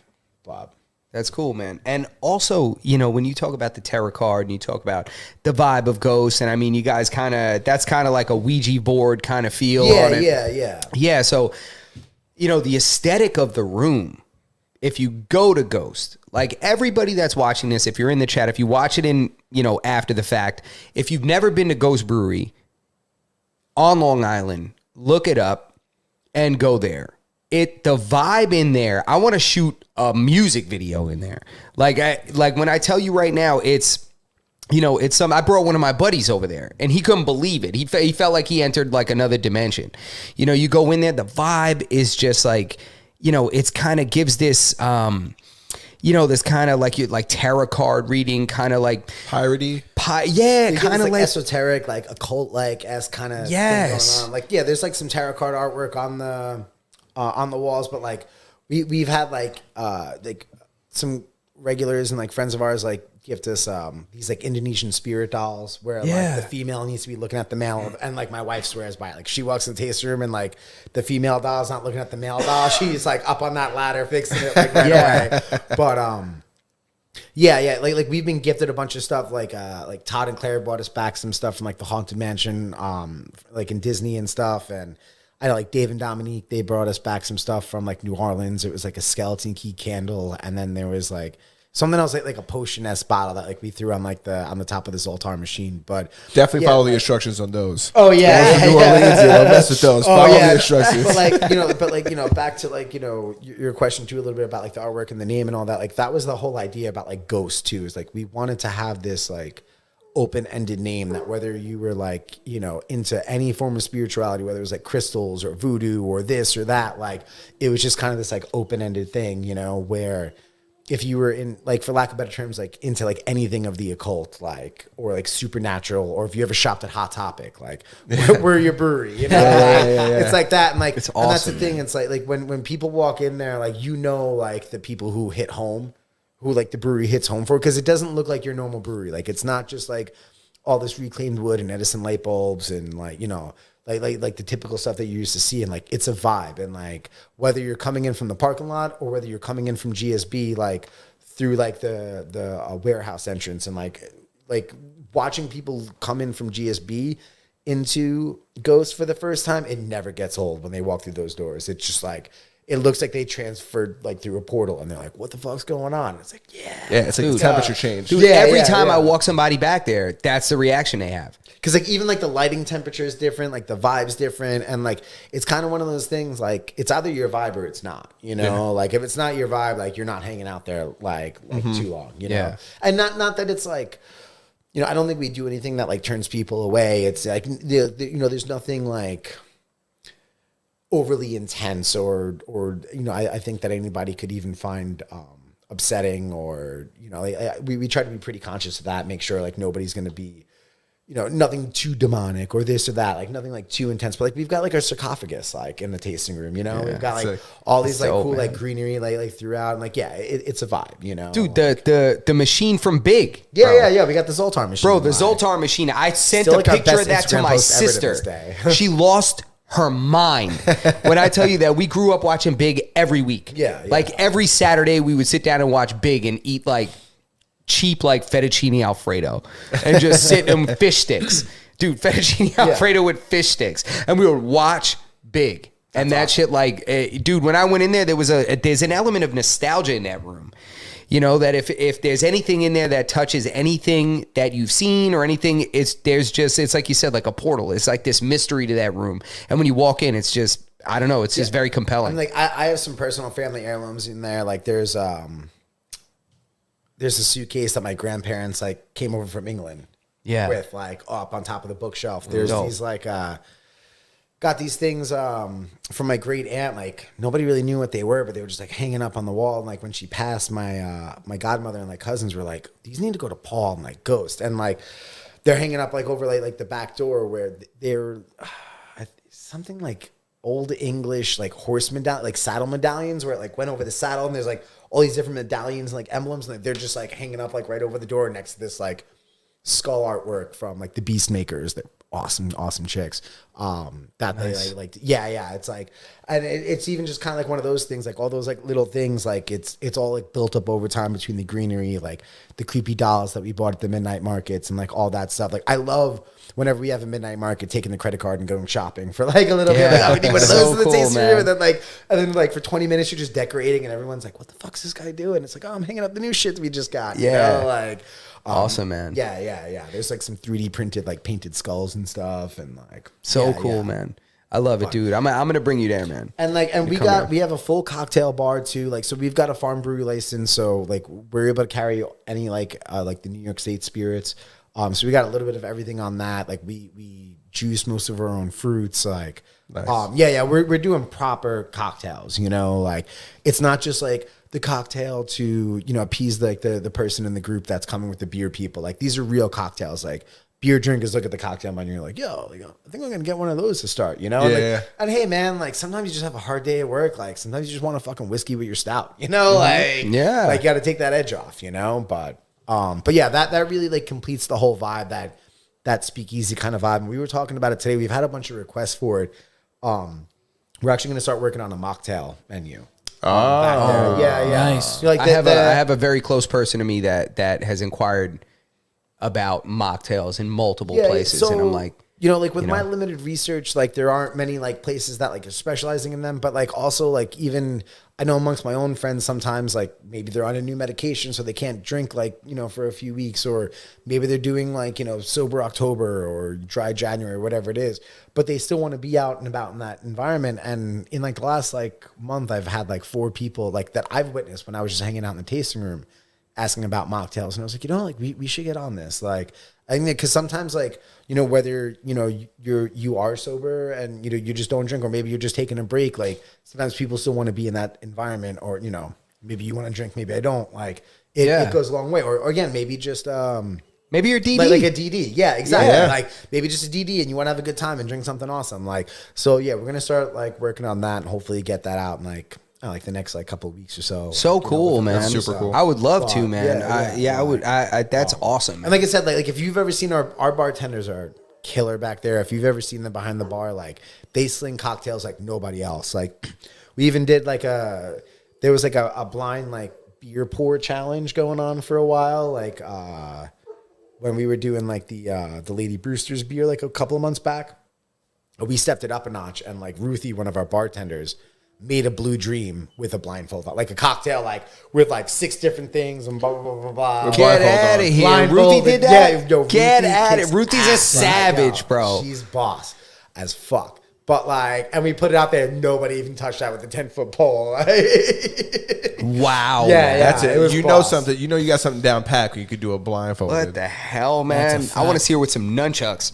Bob. That's cool, man. And also, you know, when you talk about the tarot card and you talk about the vibe of ghosts, and I mean, you guys that's kind of like a Ouija board kind of feel on it. Yeah. Yeah, so, you know, the aesthetic of the room, if you go to Ghost, like everybody that's watching this, if you're in the chat, if you watch it in, you know, after the fact, if you've never been to Ghost Brewery on Long Island, look it up and go there. The vibe in there, I want to shoot a music video in there. Like when I tell you right now, it's, you know, it's I brought one of my buddies over there and he couldn't believe it. He felt like he entered like another dimension. You know, you go in there, the vibe is just like, you know, it's kind of gives this, you know, this kind of like tarot card reading, kind of like Piratey. Yeah, Kind kind of of like esoteric, like occult, like as kind of Yes. going on. Like, yeah, there's like some tarot card artwork on the walls, but like we've had like some regulars and like friends of ours like gift us these like Indonesian spirit dolls where Yeah. like the female needs to be looking at the male, and like my wife swears by it. Like she walks in the tasting room and like the female doll's not looking at the male doll, she's like up on that ladder fixing it like right away. But yeah, like we've been gifted a bunch of stuff. Like Todd and Claire bought us back some stuff from like the Haunted Mansion, like in Disney and stuff. And I know like Dave and Dominique, they brought us back some stuff from like New Orleans. It was like a skeleton key candle, and then there was like something else like a potion-esque bottle that like we threw on like on the top of the Zoltar machine. But Definitely yeah, follow the like- instructions on those. Oh yeah, New Orleans, don't mess with those. Follow the instructions. But like you know, back to like, you know, your question too a little bit about like the artwork and the name and all that. Like that was the whole idea about like Ghost too. Is like we wanted to have this like open-ended name that whether you were like, you know, into any form of spirituality, whether it was like crystals or voodoo or this or that, like it was just kind of this like open-ended thing, you know, where if you were in, like, for lack of better terms, like into like anything of the occult, like, or like supernatural, or if you ever shopped at Hot Topic, like we're your brewery, you know, it's like that. And like, It's and that's the awesome, thing. It's like when people walk in there, like, you know, like the people who hit home, who like the brewery hits home for, because it doesn't look like your normal brewery. Like it's not just like all this reclaimed wood and Edison light bulbs and like, you know, like the typical stuff that you used to see. And like, it's a vibe. And like, whether you're coming in from the parking lot or whether you're coming in from GSB, like through like the warehouse entrance, and like watching people come in from GSB into Ghost for the first time, it never gets old when they walk through those doors. It's just like, it looks like they transferred like through a portal, and they're like, what the fuck's going on? It's like, yeah. It's like the temperature change. Dude, Yeah, every yeah, time yeah. I walk somebody back there, that's the reaction they have. Because like even like the lighting temperature is different, like the vibe's different, and like it's kind of one of those things, like it's either your vibe or it's not, you know. Like if it's not your vibe, like you're not hanging out there like too long, you know. Yeah. And not that it's like, you know, I don't think we do anything that like turns people away. It's like you know, there's nothing like overly intense or you know, I think that anybody could even find upsetting, or you know, we try to be pretty conscious of that, make sure like nobody's going to be, you know, nothing too demonic or this or that, like nothing like too intense. But like we've got like our sarcophagus like in the tasting room, you know, we've got like sick. all these like So, cool man. like greenery like throughout, and like it's a vibe, you know, Dude, the machine from Big. yeah, we got the Zoltar machine, Bro, the live. Zoltar machine. I sent Still a like our picture of best that to Instagram my post ever to sister. this day. She lost her mind when I tell you that we grew up watching Big every week. Yeah. Like every Saturday we would sit down and watch Big and eat like cheap like fettuccine Alfredo and just sit in fish sticks. Dude, fettuccine Alfredo with fish sticks. And we would watch Big. And that shit, like, dude, when I went in there, there's an element of nostalgia in that room. You know, that if there's anything in there that touches anything that you've seen or anything, it's like you said, like a portal. It's like this mystery to that room. And when you walk in, it's just, I don't know, it's just very compelling. I'm like, I have some personal family heirlooms in there. Like there's a suitcase that my grandparents like came over from England. Yeah. With like up on top of the bookshelf. There's Dope. these like got these things from my great aunt. Like nobody really knew what they were, but they were just like hanging up on the wall. And like when she passed, my godmother and like cousins were like, these need to go to Paul and like Ghost. And like they're hanging up like over like the back door where they're something like old English like horse medallion, like saddle medallions where it like went over the saddle and there's like all these different medallions and like emblems and like, they're just like hanging up like right over the door next to this like skull artwork from like the Beast Makers. They're awesome chicks. That nice. They like yeah. It's like, and it's even just kind of like one of those things, like all those like little things, like it's all like built up over time between the greenery, like the creepy dolls that we bought at the midnight markets and like all that stuff. Like I love whenever we have a midnight market, taking the credit card and going shopping for like a little bit. Like, oh, we need one of those in the tasting room, and then like for 20 minutes you're just decorating, and everyone's like, "What the fuck's this guy doing?" It's like, "Oh, I'm hanging up the new shit that we just got." Yeah, you know? Like. Awesome, man. Yeah. There's like some 3D printed like painted skulls and stuff, and like cool, man. I love it, dude. I'm gonna bring you there, man. And like, and we have a full cocktail bar too. Like, so we've got a farm brewery license, so like we're able to carry any like the New York State spirits. So we got a little bit of everything on that. Like we juice most of our own fruits. Like, nice. We're doing proper cocktails. You know, like it's not just like the cocktail to, you know, appease like the person in the group that's coming with the beer people. Like these are real cocktails. Like beer drinkers look at the cocktail menu and you're like, yo, I think I'm gonna get one of those to start, you know? And hey man, like sometimes you just have a hard day at work. Like sometimes you just want a fucking whiskey with your stout, you know? Like, like you gotta take that edge off, you know? But yeah, that really like completes the whole vibe, that speakeasy kind of vibe. And we were talking about it today. We've had a bunch of requests for it. We're actually gonna start working on a mocktail menu. Oh, yeah. Nice. Like I have a very close person to me that has inquired about mocktails in multiple places, and I'm like, you know, like with my limited research, like there aren't many like places that like are specializing in them, but like also like even I know amongst my own friends sometimes like maybe they're on a new medication so they can't drink like, you know, for a few weeks, or maybe they're doing like, you know, sober October or dry January or whatever it is, but they still want to be out and about in that environment. And in like the last like month, I've had like 4 people like that I've witnessed when I was just hanging out in the tasting room asking about mocktails. And I was like, you know, like we should get on this. Like, I think because sometimes like, you know, whether, you know, you are sober and, you know, you just don't drink, or maybe you're just taking a break. Like sometimes people still want to be in that environment, or, you know, maybe you want to drink, maybe I don't. Like it goes a long way. Or again, maybe just, maybe you're DD. Like a DD. Yeah, exactly. Yeah. Like maybe just a DD and you want to have a good time and drink something awesome. Like, so yeah, we're going to start like working on that and hopefully get that out in like the next like couple of weeks or so. So cool, man. That's super cool. I would love to, man. Yeah, I would. That's awesome. And like I said, like if you've ever seen our bartenders are killer back there. If you've ever seen them behind the bar, like they sling cocktails like nobody else. Like we even did like there was like a blind like beer pour challenge going on for a while. Like when we were doing like the Lady Brewster's beer like a couple of months back, we stepped it up a notch, and like Ruthie, one of our bartenders, made a Blue Dream with a blindfold on, like a cocktail, like with like 6 different things and blah, blah, blah, blah, blah. Get out of here. Ruthie did that? Yeah, get at it. Ruthie's a savage, bro. She's boss as fuck. But like, and we put it out there, and nobody even touched that with the 10-foot pole. Wow. Yeah, that's it. was You boss. know something. You know you got something down pat when you could do a blindfold. What the hell, man? I want to see her with some nunchucks.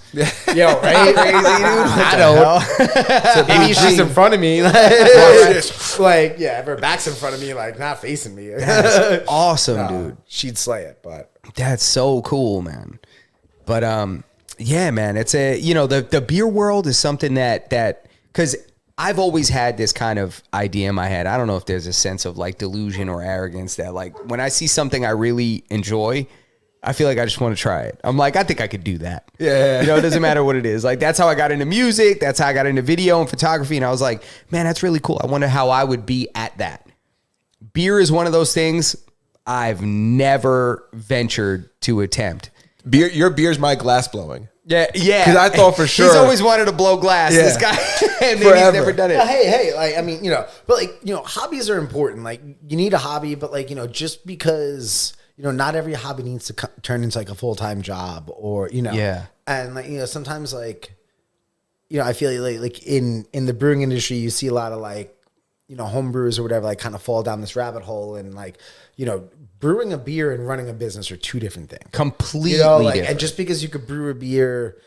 Yo, right? Crazy, dude. I don't. Maybe she's in front of me. Like, yeah, if her back's in front of me, like not facing me. That's awesome, dude. She'd slay it, but That's so cool, man. But yeah, man, it's the beer world is something that because I've always had this kind of idea in my head. I don't know if there's a sense of like delusion or arrogance that like when I see something I really enjoy, I feel like I just want to try it. I'm like, I think I could do that. Yeah. You know, it doesn't matter what it is. Like that's how I got into music. That's how I got into video and photography. And I was like, man, that's really cool. I wonder how I would be at that. Beer is one of those things I've never ventured to attempt. Your beer's my glass blowing. Yeah. Because I thought for sure he's always wanted to blow glass. Yeah. This guy, and then he's never done it. Yeah, hey, like I mean, you know, but like you know, hobbies are important. Like you need a hobby, but like you know, just because you know, not every hobby needs to turn into like a full-time job, or you know, yeah. And like you know, sometimes like you know, I feel like in the brewing industry, you see a lot of like you know, home brewers or whatever, like kind of fall down this rabbit hole, and like you know, brewing a beer and running a business are 2 different things. Completely you know, like, different. and just because you could brew a beer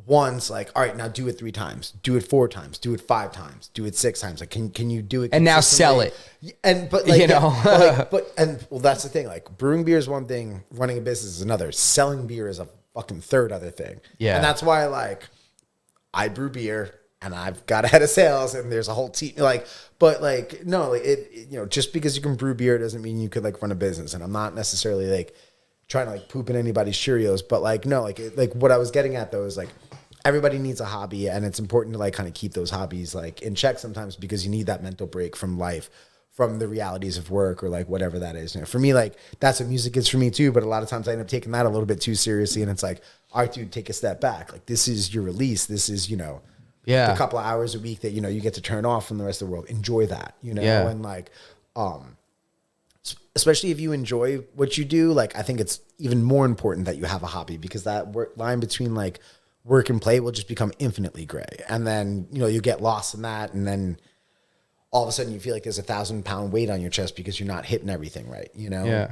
once, like, all right, now do it 3 times, do it 4 times, do it 5 times, do it 6 times. Like, can you do it? And now sell it. And but like you know, well, that's the thing. Like, brewing beer is one thing, running a business is another. Selling beer is a fucking third other thing. Yeah. And that's why like I brew beer and I've got a head of sales and there's a whole team like, but like, no, like just because you can brew beer doesn't mean you could like run a business. And I'm not necessarily like trying to like poop in anybody's Cheerios, but like, no, like what I was getting at though is like, everybody needs a hobby and it's important to like kind of keep those hobbies like in check sometimes because you need that mental break from life, from the realities of work or like whatever that is. For me, like that's what music is for me too. But a lot of times I end up taking that a little bit too seriously. And it's like, all right, dude, take a step back. Like this is your release. This is, Yeah. a couple of hours a week that, you get to turn off from the rest of the world. Enjoy that, Yeah. and like, especially if you enjoy what you do, like, I think it's even more important that you have a hobby because that line between like work and play will just become infinitely gray. And then, you get lost in that. And then all of a sudden you feel like there's 1,000-pound weight on your chest because you're not hitting everything right, Yeah.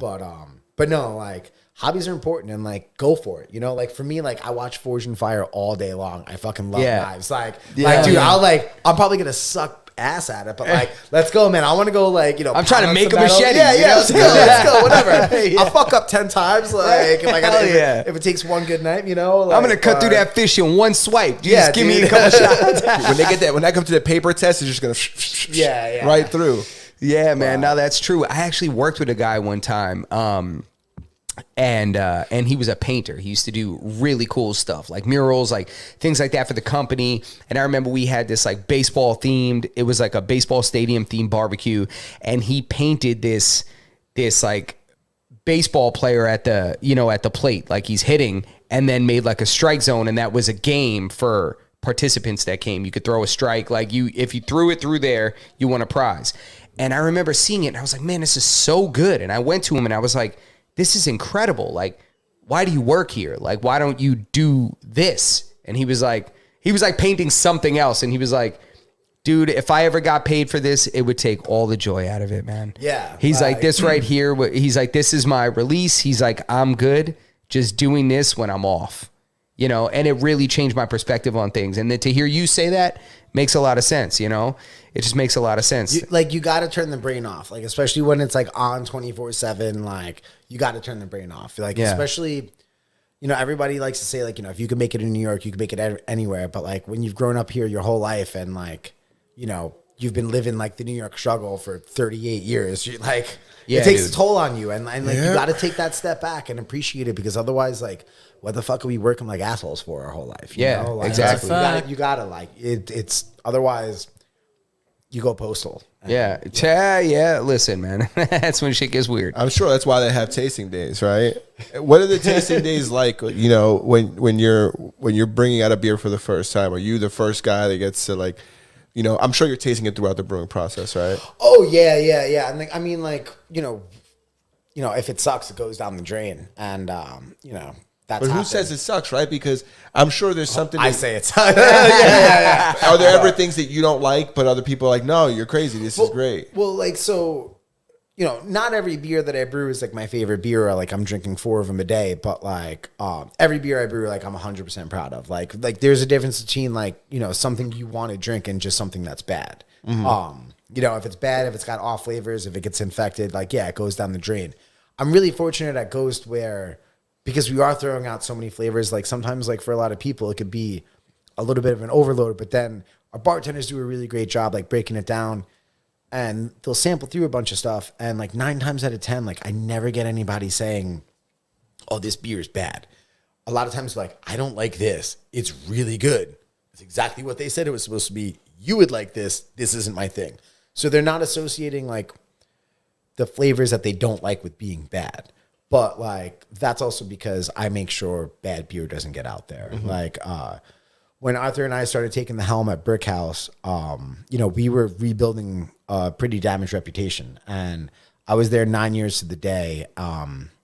But no, like hobbies are important and like go for it. Like for me, like I watch Forge and Fire all day long. I fucking love Yeah. knives. Like Yeah. dude, I'm probably gonna suck ass at it, but like, let's go, man. I want to go like, I'm trying to pound make some a metal. machete, Yeah, you yeah. know? Let's go, whatever. Yeah. I'll fuck up 10 times. Like, Hell if it takes one good night, like, I'm gonna cut through that fish in one swipe. You Yeah, just give me dude. a couple shots. when that comes to the paper test, it's just gonna Yeah, yeah. right through. Yeah, man. No, that's true. I actually worked with a guy one time, and he was a painter. He used to do really cool stuff, like murals, like things like that for the company. And I remember we had this like baseball themed. It was like a baseball stadium themed barbecue, and he painted this like baseball player at the plate, like he's hitting, and then made like a strike zone, and that was a game for participants that came. You could throw a strike, like if you threw it through there, you won a prize. And I remember seeing it and I was like, man, this is so good. And I went to him and I was like, this is incredible. Like, why do you work here? Like, why don't you do this? And he was like painting something else. And he was like, dude, if I ever got paid for this, it would take all the joy out of it, man. Yeah. He's like, this right here. He's like, this is my release. He's like, I'm good just doing this when I'm off, and it really changed my perspective on things. And then to hear you say that makes a lot of sense, It just makes a lot of sense. You got to turn the brain off, like especially when it's like on 24/7. Like you got to turn the brain off, like especially, everybody likes to say like if you can make it in New York, you can make it anywhere. But like when you've grown up here your whole life and like you've been living like the New York struggle for 38 years, it takes a toll on you, and like you got to take that step back and appreciate it because otherwise, like what the fuck are we working like assholes for our whole life? Like, exactly. You gotta like it's otherwise. You go postal. Yeah. Listen, man, that's when shit gets weird. I'm sure that's why they have tasting days, right? What are the tasting days like? When you're bringing out a beer for the first time, are you the first guy that gets to like, I'm sure you're tasting it throughout the brewing process, right? Oh yeah. And I mean, like if it sucks, it goes down the drain, and that's. But who says it sucks, right? Because I'm sure there's something. I say it sucks. yeah. Are there ever things that you don't like, but other people are like, no, you're crazy. This is great. Well, like so, not every beer that I brew is like my favorite beer. Or like I'm drinking 4 of them a day, but like every beer I brew, like I'm 100% proud of. Like there's a difference between like something you want to drink and just something that's bad. If it's bad, if it's got off flavors, if it gets infected, like it goes down the drain. I'm really fortunate at Ghost where. Because we are throwing out so many flavors, like sometimes like for a lot of people, it could be a little bit of an overload, but then our bartenders do a really great job, like breaking it down and they'll sample through a bunch of stuff. And like 9 times out of 10, like I never get anybody saying, oh, this beer is bad. A lot of times like, I don't like this. It's really good. It's exactly what they said it was supposed to be. You would like this. This isn't my thing. So they're not associating like the flavors that they don't like with being bad. But like that's also because I make sure bad beer doesn't get out there. Mm-hmm. Like when Arthur and I started taking the helm at Brick House, we were rebuilding a pretty damaged reputation, and I was there 9 years to the day,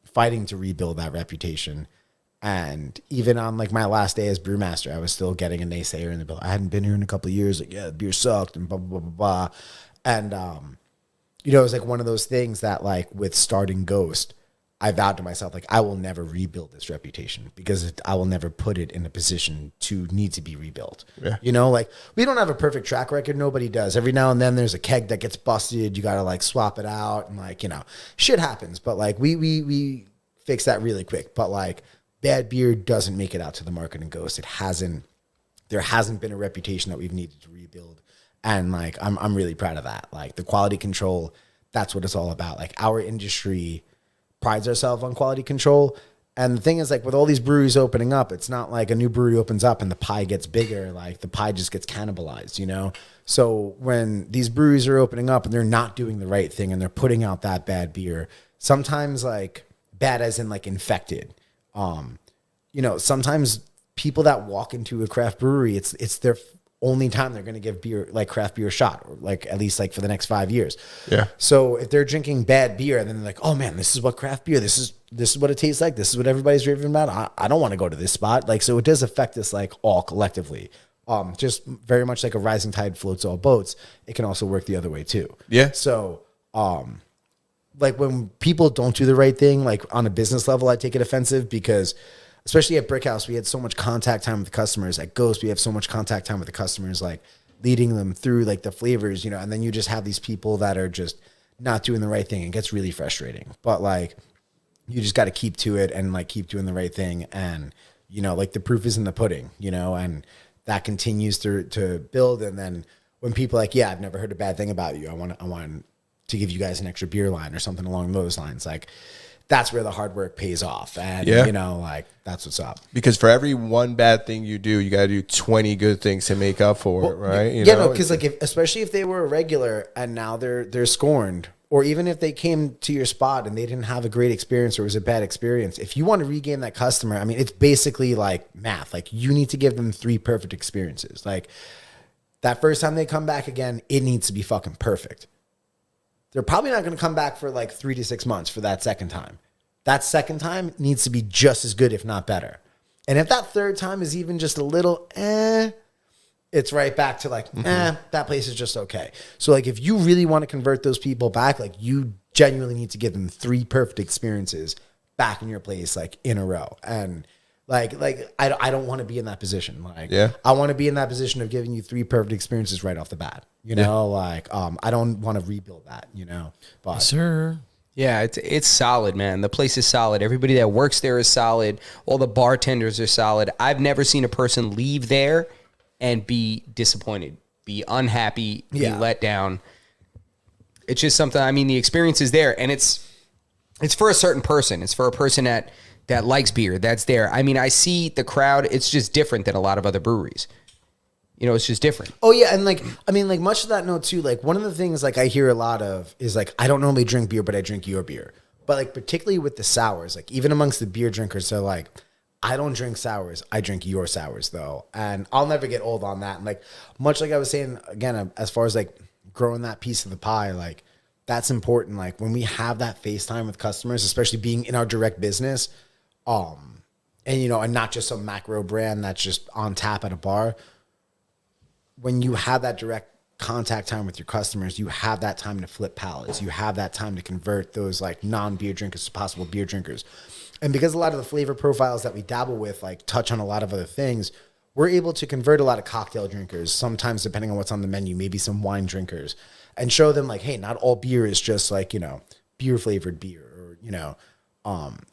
fighting to rebuild that reputation. And even on like my last day as brewmaster, I was still getting a naysayer in the building. I hadn't been here in a couple of years. Like, yeah, the beer sucked and blah blah blah blah. And it was like one of those things that like with starting Ghost. I vowed to myself, like, I will never rebuild this reputation because I will never put it in a position to need to be rebuilt. Yeah. Like, we don't have a perfect track record. Nobody does. Every now and then there's a keg that gets busted. You got to, like, swap it out. And, like, shit happens. But, like, we fix that really quick. But, like, bad beer doesn't make it out to the market and goes. There hasn't been a reputation that we've needed to rebuild. And like, I'm really proud of that. Like the quality control, that's what it's all about. Like our industry prides ourselves on quality control. And the thing is, like with all these breweries opening up, it's not like a new brewery opens up and the pie gets bigger. Like the pie just gets cannibalized, you know? So when these breweries are opening up and they're not doing the right thing and they're putting out that bad beer, sometimes like bad as in like infected, you know, sometimes people that walk into a craft brewery, it's their only time they're going to give beer, like craft beer a shot, or like at least like for the next 5 years. Yeah. So if they're drinking bad beer, then they're like, oh man, this is what craft beer, this is what it tastes like. This is what everybody's raving about. I don't want to go to this spot. Like, so it does affect us like all collectively. Just very much like a rising tide floats all boats. It can also work the other way too. Yeah. So, like when people don't do the right thing, like on a business level, I take it offensive because especially at Brickhouse, we had so much contact time with the customers. At Ghost, we have so much contact time with the customers, like leading them through like the flavors, you know, and then you just have these people that are just not doing the right thing. It gets really frustrating, but like you just got to keep to it and like keep doing the right thing. And, you know, like the proof is in the pudding, you know, and that continues to build. And then when people are like, yeah, I've never heard a bad thing about you. I want to give you guys an extra beer line or something along those lines. Like, that's where the hard work pays off. And, you know, like, that's what's up. Because for every one bad thing you do, you got to do 20 good things to make up for it, right? You Yeah, know? no, because, like, especially if they were a regular and now they're scorned, or even if they came to your spot and they didn't have a great experience or it was a bad experience, if you want to regain that customer, I mean, it's basically like math. Like, you need to give them 3 perfect experiences. Like, that first time they come back again, it needs to be fucking perfect. They're probably not going to come back for like 3 to 6 months for that second time. That second time needs to be just as good, if not better. And if that third time is even just a little it's right back to like, that place is just okay. So like, if you really want to convert those people back, like you genuinely need to give them 3 perfect experiences back in your place, like in a row. And like I don't want to be in that position. Like, I want to be in that position of giving you 3 perfect experiences right off the bat. You know, like I don't want to rebuild that. You know, but Sir. Yeah, it's solid, man. The place is solid. Everybody that works there is solid. All the bartenders are solid. I've never seen a person leave there and be disappointed, be unhappy, be let down. It's just something, I mean, the experience is there, and it's for a certain person. It's for a person that likes beer, that's there. I mean, I see the crowd. It's just different than a lot of other breweries. You know, it's just different. Oh yeah, and like I mean, like much of that note too. Like one of the things like I hear a lot of is like I don't normally drink beer, but I drink your beer. But like particularly with the sours, like even amongst the beer drinkers, they're like, I don't drink sours, I drink your sours though, and I'll never get old on that. And like much like I was saying again, as far as like growing that piece of the pie, like that's important. Like when we have that FaceTime with customers, especially being in our direct business, and you know, and not just some macro brand that's just on tap at a bar. When you have that direct contact time with your customers, you have that time to flip palates. You have that time to convert those like non-beer drinkers to possible beer drinkers. And because a lot of the flavor profiles that we dabble with like touch on a lot of other things, we're able to convert a lot of cocktail drinkers, sometimes depending on what's on the menu, maybe some wine drinkers, and show them like, hey, not all beer is just like, you know, beer flavored beer, or, you know,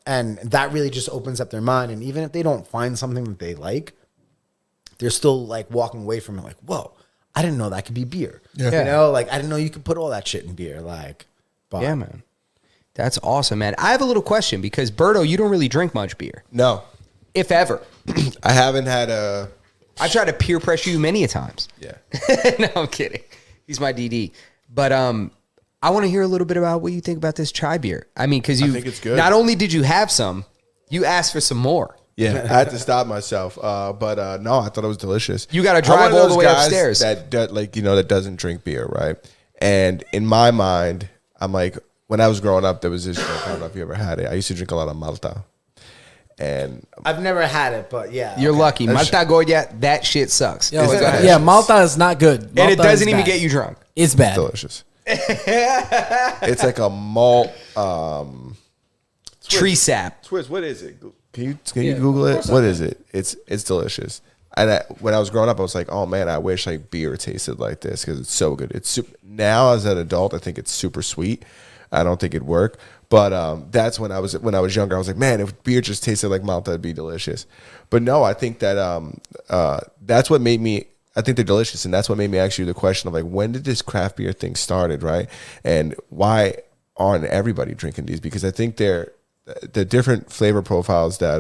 and that really just opens up their mind. And even if they don't find something that they like, they're still like walking away from it like, whoa, I didn't know that could be beer. You know, like I didn't know you could put all that shit in beer. Like, but Yeah, man. That's awesome, man. I have a little question because Berto, you don't really drink much beer, No, if ever. I haven't had a. I tried to peer pressure you many a times. Yeah. No, I'm kidding. He's my DD. But I want to hear a little bit about what you think about this chai beer. I mean, because you think it's good. Not only did you have some, you asked for some more. Yeah, I had to stop myself. But no, I thought it was delicious. You gotta I'm drive one of all the those way guys upstairs. That like, you know, that doesn't drink beer, right? And in my mind, I'm like, when I was growing up, there was this drink. I don't know if you ever had it. I used to drink a lot of Malta. And I've never had it, but yeah. You're lucky. Malta Goya, that shit sucks. Yo, delicious. yeah, Malta is not good. And Malta it doesn't is even bad. get you drunk. It's bad. delicious. It's like a malt. Tree sap. Twiz, what is it? Can you Google it? What is it? It's delicious. And when I was growing up, I was like, oh man, I wish like beer tasted like this because it's so good. It's super, now as an adult, I think it's super sweet. I don't think it'd work. But that's when I was younger. I was like, man, if beer just tasted like Malta, it'd be delicious. But no, I think that that's what made me. I think they're delicious, and that's what made me ask you the question of like, when did this craft beer thing started, right? And why aren't everybody drinking these? Because I think they're the different flavor profiles that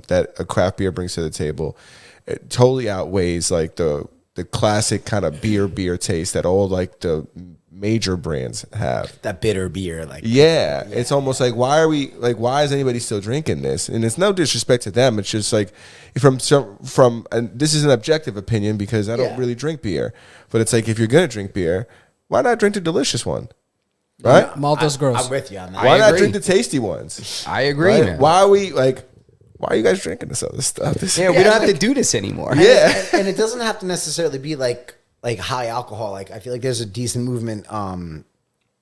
that a craft beer brings to the table. It totally outweighs like the classic kind of beer taste that all like the major brands have. That bitter beer, like it's almost like why is anybody still drinking this? And it's no disrespect to them. It's just like from and this is an objective opinion because I don't really drink beer. But it's like if you're gonna drink beer, why not drink the delicious one? Right? Malta's gross. I'm with you on that. Why not agree. drink the tasty ones? I agree, Right? man. Why are you guys drinking this other stuff? Yeah, we don't have to do this anymore. Yeah. and it doesn't have to necessarily be like high alcohol. Like I feel like there's a decent movement,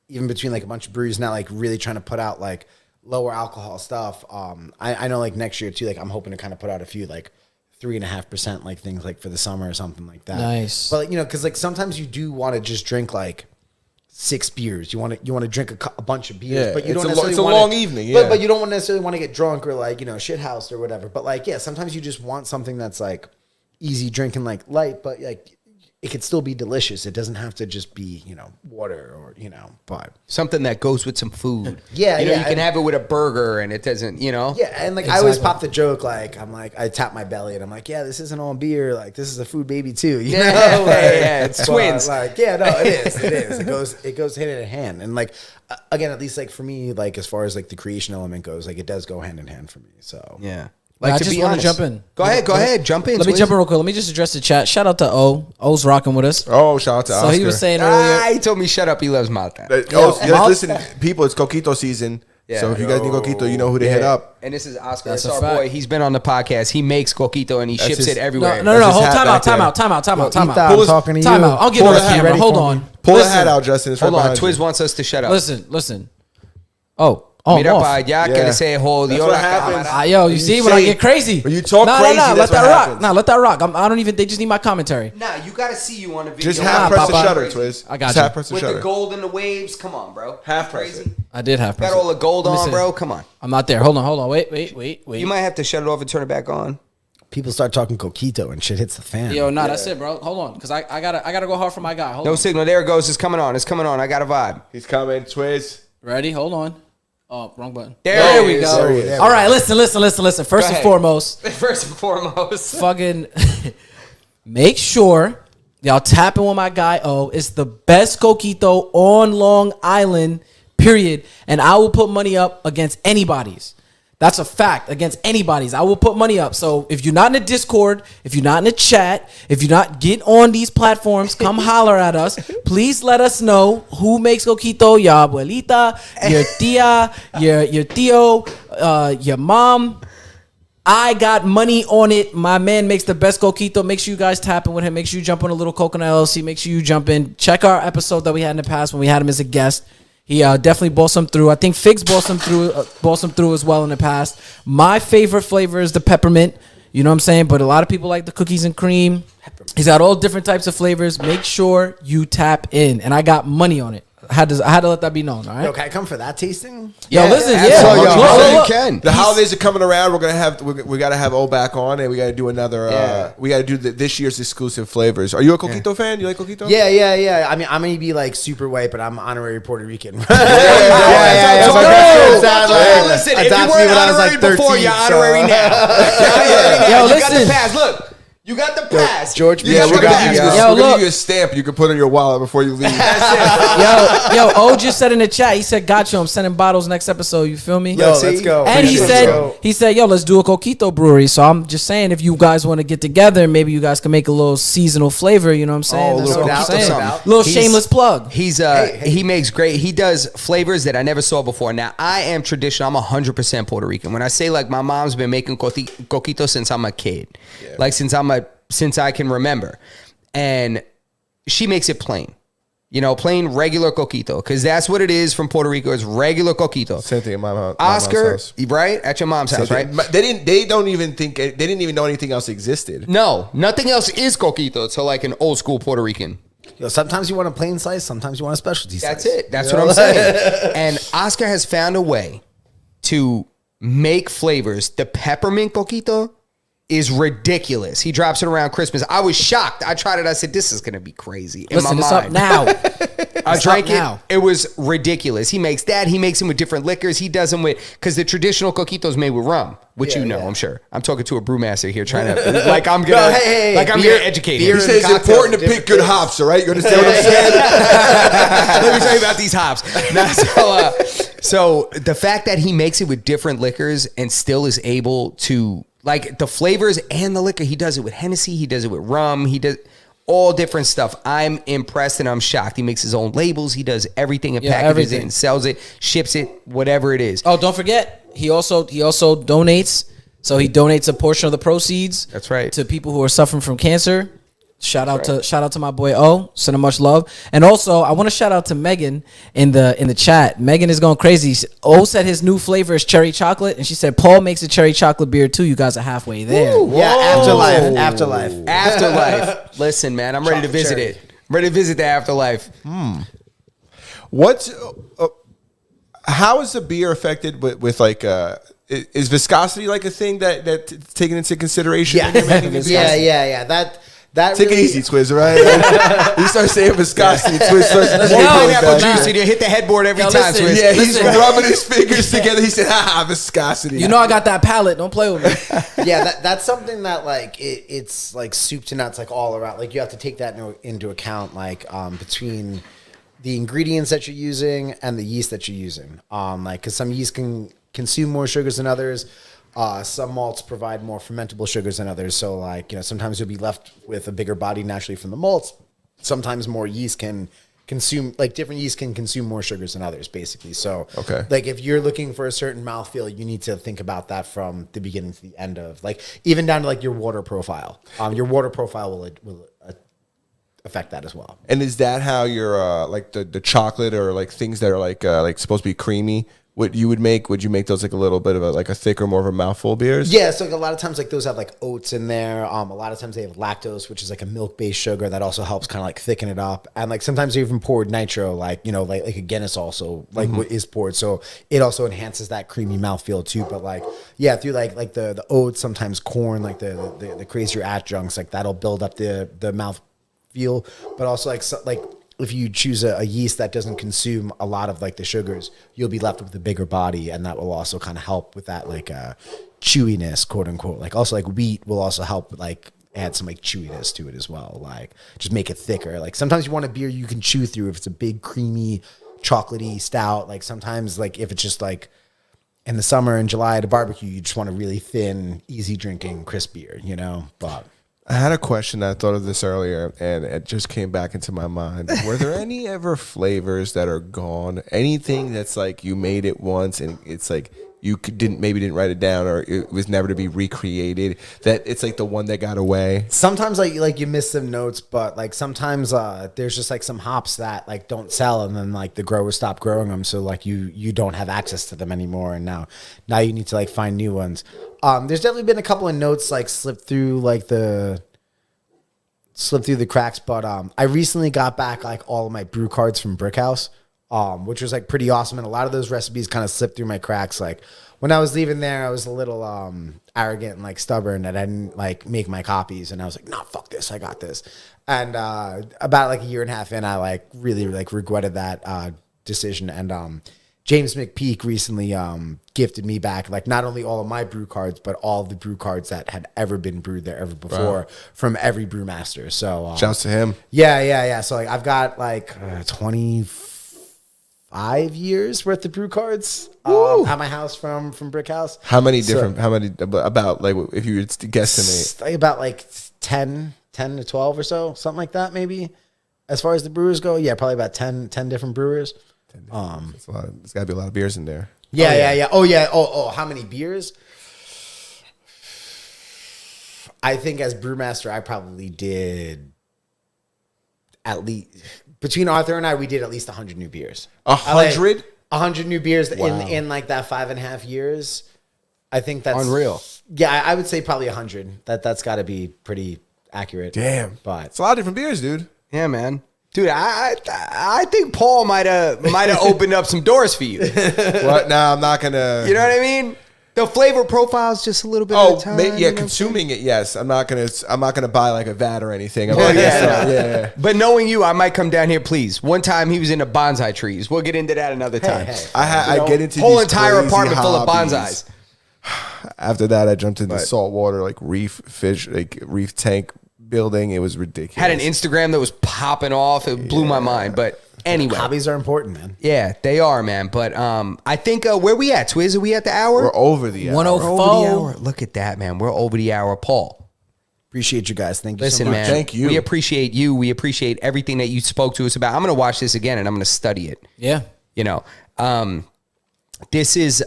even between like a bunch of breweries now, like really trying to put out like lower alcohol stuff. I know like next year too, like I'm hoping to kind of put out a few like 3.5% like things like for the summer or something like that. Nice. But like, you know, because like sometimes you do want to just drink like 6 beers. You want to drink a bunch of beers, Yeah, but you it's don't a necessarily it's a wanna, long evening, yeah. But you don't necessarily want to get drunk or like, you know, shit house or whatever. But like, yeah, sometimes you just want something that's like easy drinking, like light, but like it could still be delicious. It doesn't have to just be, you know, water or, you know, but Something that goes with some food. Yeah, you know, yeah, you can and- have it with a burger, and it doesn't. You know. yeah. And like I always pop the joke, like I'm like I tap my belly and I'm like, yeah, this isn't all beer. Like this is a food baby too. You Yeah, know? yeah, it's but, twins. Like yeah, no, it is. It is. It goes hand in hand. And like again, at least like for me, like as far as like the creation element goes, like it does go hand in hand for me. So Yeah. I to just be want to honest- jump in. Go ahead, jump in. Let me Swizz. jump in real quick. Let me just address the chat. Shout out to O. O's rocking with us. Oh, shout out to So Oscar. he was saying earlier. He told me shut up. He loves Malta. Listen, people, it's Coquito season. Yeah. So if you guys need Coquito, you know who to hit up. And this is Oscar. That's It's a our fact. boy. He's been on the podcast. He makes coquito and he That's ships his- it everywhere. No. That's his Hold hat time back out. Time there. out. Time out. Time out. Time Ethan, out. I'm his- talking to you. Time out. I'll get Pull on the the hat camera. ready Hold for me. on. Pull Listen. the hat out, Justin. It's Hold right on. behind you. Twiz wants us to shut up. Listen. Oh, I'm Mira off. pa allá que Yeah. le se jodió That's la what happens. cámara. Yo, you see when I say- get crazy. when you talk crazy, let that's that what rock. happens. Nah, let that rock. I don't even. They just need my commentary. Nah, you gotta see you on the video. Just half Nah, press the Papa. shutter, Twiz. I got Just you. half press the With shutter. the gold and the waves. Come on, bro. Half press it. I did have. Got all the gold Let me on, see. bro. Come on. I'm not there. Hold on. Wait. You might have to shut it off and turn it back on. people start talking Coquito and shit hits the fan. Yo, nah, that's it, bro. Hold on, because I gotta go hard for my guy. Hold No on. signal. There it goes. It's coming on. It's coming on. I got a vibe. He's coming, Twiz. Ready? Hold on. Oh, wrong button. There we it go. is. All right, listen. First Go and ahead. foremost, First and foremost. fucking make sure y'all tapping with my guy O. It's the best coquito on Long Island, period. And I will put money up against anybody's. That's a fact, against anybody's. I will put money up. So if you're not in the Discord, if you're not in the chat, if you're not getting on these platforms, come holler at us. Please let us know who makes coquito. Your abuelita, your tia, your tío, your mom. I got money on it. My man makes the best coquito. Make sure you guys tap in with him. Make sure you jump on a little Coconut LLC. Make sure you jump in. Check our episode that we had in the past when we had him as a guest. He definitely bought some through. I think Figs bought some through as well in the past. My favorite flavor is the peppermint. You know what I'm saying? But a lot of people like the cookies and cream. He's got all different types of flavors. Make sure you tap in. And I got money on it. I had to let that be known, all right? Yo, can I come for that tasting? Yo, listen, absolutely. yeah. You can. The holidays are coming around. We're gonna have we gotta have O back on, and we gotta do another. Yeah. We gotta do this year's exclusive flavors. Are you a coquito fan? You like coquito? Yeah. I mean, I'm gonna be like super white, but I'm honorary Puerto Rican. Yeah, So so that's- go. that's Hey, like- listen, if you adopted weren't me when I was, like, honorary before, 13, you're so- honorary now. Yo, You got the listen. pass. Look, you got the pass. George, you Yeah, got we're the gonna pass. give you this. Yo, We're gonna look. give you a stamp you can put in your wallet before you leave. Yo, O just said in the chat, he said, got you, I'm sending bottles next episode. You feel me? Yo, let's go. And he Appreciate said, it. yo, let's do a coquito brewery. So I'm just saying, if you guys want to get together, maybe you guys can make a little seasonal flavor. You know what I'm saying? Oh, That's little what I'm doubt, saying. no doubt. Little He's- shameless plug. He's he makes great. He does flavors that I never saw before. Now I am traditional. I'm 100% Puerto Rican. When I say like my mom's been making coquito since I'm a kid, like since I can remember, and she makes it plain. You know, plain regular coquito, because that's what it is from Puerto Rico. It's regular coquito. Same thing at my mom's Oscar, house. right at your mom's house, right? They didn't even know anything else existed. No, nothing else is coquito. So like an old school Puerto Rican. sometimes you want a plain slice, sometimes you want a specialty That's slice. it. That's what I'm saying. And Oscar has found a way to make flavors. The peppermint coquito is ridiculous. He drops it around Christmas. I was shocked. I tried it. I said, this is going to be crazy. In Listen, my it's mind. up now. I drank it. now. It was ridiculous. He makes that. He makes them with different liquors. He does them with, because the traditional coquito's made with rum, which Yeah, you know, yeah. I'm sure. I'm talking to a brewmaster here trying to, like I'm going to, hey, like I'm beer- here to educate beer him. He and says it's cocktails important to are pick different good hops, all right? You understand what I'm saying? Let me tell you about these hops. Now, so the fact that he makes it with different liquors and still is able to, like, the flavors and the liquor, he does it with Hennessy, he does it with rum, he does all different stuff. I'm impressed and I'm shocked. He makes his own labels, he does everything and Yeah, packages everything. it and sells it, ships it, whatever it is. Oh, don't forget, he also donates. So he donates a portion of the proceeds. That's right. To people who are suffering from cancer. Shout out to my boy O. Send him much love. And also, I want to shout out to Megan in the chat. Megan is going crazy. O said his new flavor is cherry chocolate, and she said Paul makes a cherry chocolate beer too. You guys are halfway there. Yeah, afterlife. Afterlife. Listen, man, I'm ready to Chocolate visit cherry. it. I'm ready to visit the afterlife. What's how is the beer affected with like is viscosity like a thing that's taken into consideration? when you're making a beer? Yeah. That Take really, it easy, Twiz, all right? You start saying viscosity, Twiz starts Pineapple back. juice, and you hit the headboard every Yo, time. listen, Swizz. Yeah, he's Listen. rubbing his fingers together. He said, viscosity. You know I got that palate. Don't play with me. yeah, that's something that like it's like soup to nuts, like all around. Like you have to take that into account, like between the ingredients that you're using and the yeast that you're using. Like because some yeast can consume more sugars than others. Some malts provide more fermentable sugars than others. So like, sometimes you'll be left with a bigger body naturally from the malts. Sometimes more yeast can consume, like different yeast can consume more sugars than others, basically. So Okay. like if you're looking for a certain mouthfeel, you need to think about that from the beginning to the end of, like, even down to like your water profile. Your water profile will affect that as well. And is that how your like the chocolate or like things that are like supposed to be creamy? What you would make? Would you make those like a little bit of a thicker, more of a mouthful beers? Yeah, so like a lot of times like those have like oats in there. A lot of times they have lactose, which is like a milk-based sugar that also helps kind of like thicken it up. And like sometimes they even poured nitro, like like a Guinness also like what is poured, so it also enhances that creamy mouthfeel too. But like through like the oats, sometimes corn, like the crazier adjuncts, like that'll build up the mouth feel. But also like if you choose a yeast that doesn't consume a lot of like the sugars, you'll be left with a bigger body, and that will also kind of help with that like chewiness, quote unquote. Like also like wheat will also help like add some like chewiness to it as well. Like just make it thicker. Like sometimes you want a beer you can chew through if it's a big creamy chocolatey stout. Like sometimes like if it's just like in the summer in July at a barbecue, you just want a really thin, easy drinking crisp beer, But I had a question. I thought of this earlier, and it just came back into my mind. Were there any ever flavors that are gone? Anything that's like you made it once, and it's like you didn't write it down, or it was never to be recreated? That it's like the one that got away. sometimes like you miss some notes, but like sometimes there's just like some hops that like don't sell, and then like the growers stop growing them, so like you don't have access to them anymore, and now you need to like find new ones. There's definitely been a couple of notes like slip through the cracks, but I recently got back like all of my brew cards from Brickhouse, which was like pretty awesome, and a lot of those recipes kind of slipped through my cracks. Like when I was leaving there, I was a little arrogant and like stubborn that I didn't like make my copies, and I was like, nah, fuck this, I got this. And about like a year and a half in, I like really like regretted that decision. And James McPeak recently gifted me back like not only all of my brew cards, but all of the brew cards that had ever been brewed there ever before from every brewmaster. So Shouts to him. yeah. So like I've got like 25 years worth of brew cards at my house from Brickhouse. How many different? How many about like if you were to guesstimate? Like about like 10 to 12 or so, something like that maybe. As far as the brewers go, yeah, probably about 10 different brewers. There's got to be a lot of beers in there. Yeah. Oh, yeah. Oh, how many beers? I think as brewmaster, I probably did at least, between Arthur and I, we did at least 100 new beers. 100? 100 new beers in like that 5.5 years. I think that's Unreal. Yeah, I would say probably 100. That's got to be pretty accurate. Damn. But It's a lot of different beers, dude. Yeah, man. Dude, I think Paul might have opened up some doors for you. What? Nah, I'm not gonna. You know what I mean? The flavor profile is just a little bit at a time. Yeah, you know what I'm consuming it. Yes, I'm not gonna buy like a vat or anything. I'm saying? like, Yeah, yeah. But knowing you, I might come down here, please. One time he was into bonsai trees. We'll get into that another time. hey. I get into whole these entire crazy apartment full of hobbies. bonsais. After that, I jumped into saltwater, like reef fish, like reef tank building. It was ridiculous. Had an Instagram that was popping off. It blew my mind. But anyway, Hobbies are important, man. yeah, they are, man. But I think where we at, Twiz? Are we at the hour? We're over the hour. 104. We're over the hour. Look at that, man. We're over the hour. Paul, Appreciate you guys. Thank you listen, so much. man. Thank you. We appreciate you. We appreciate everything that you spoke to us about. I'm going to watch this again and I'm going to study it. Yeah. You know, this is,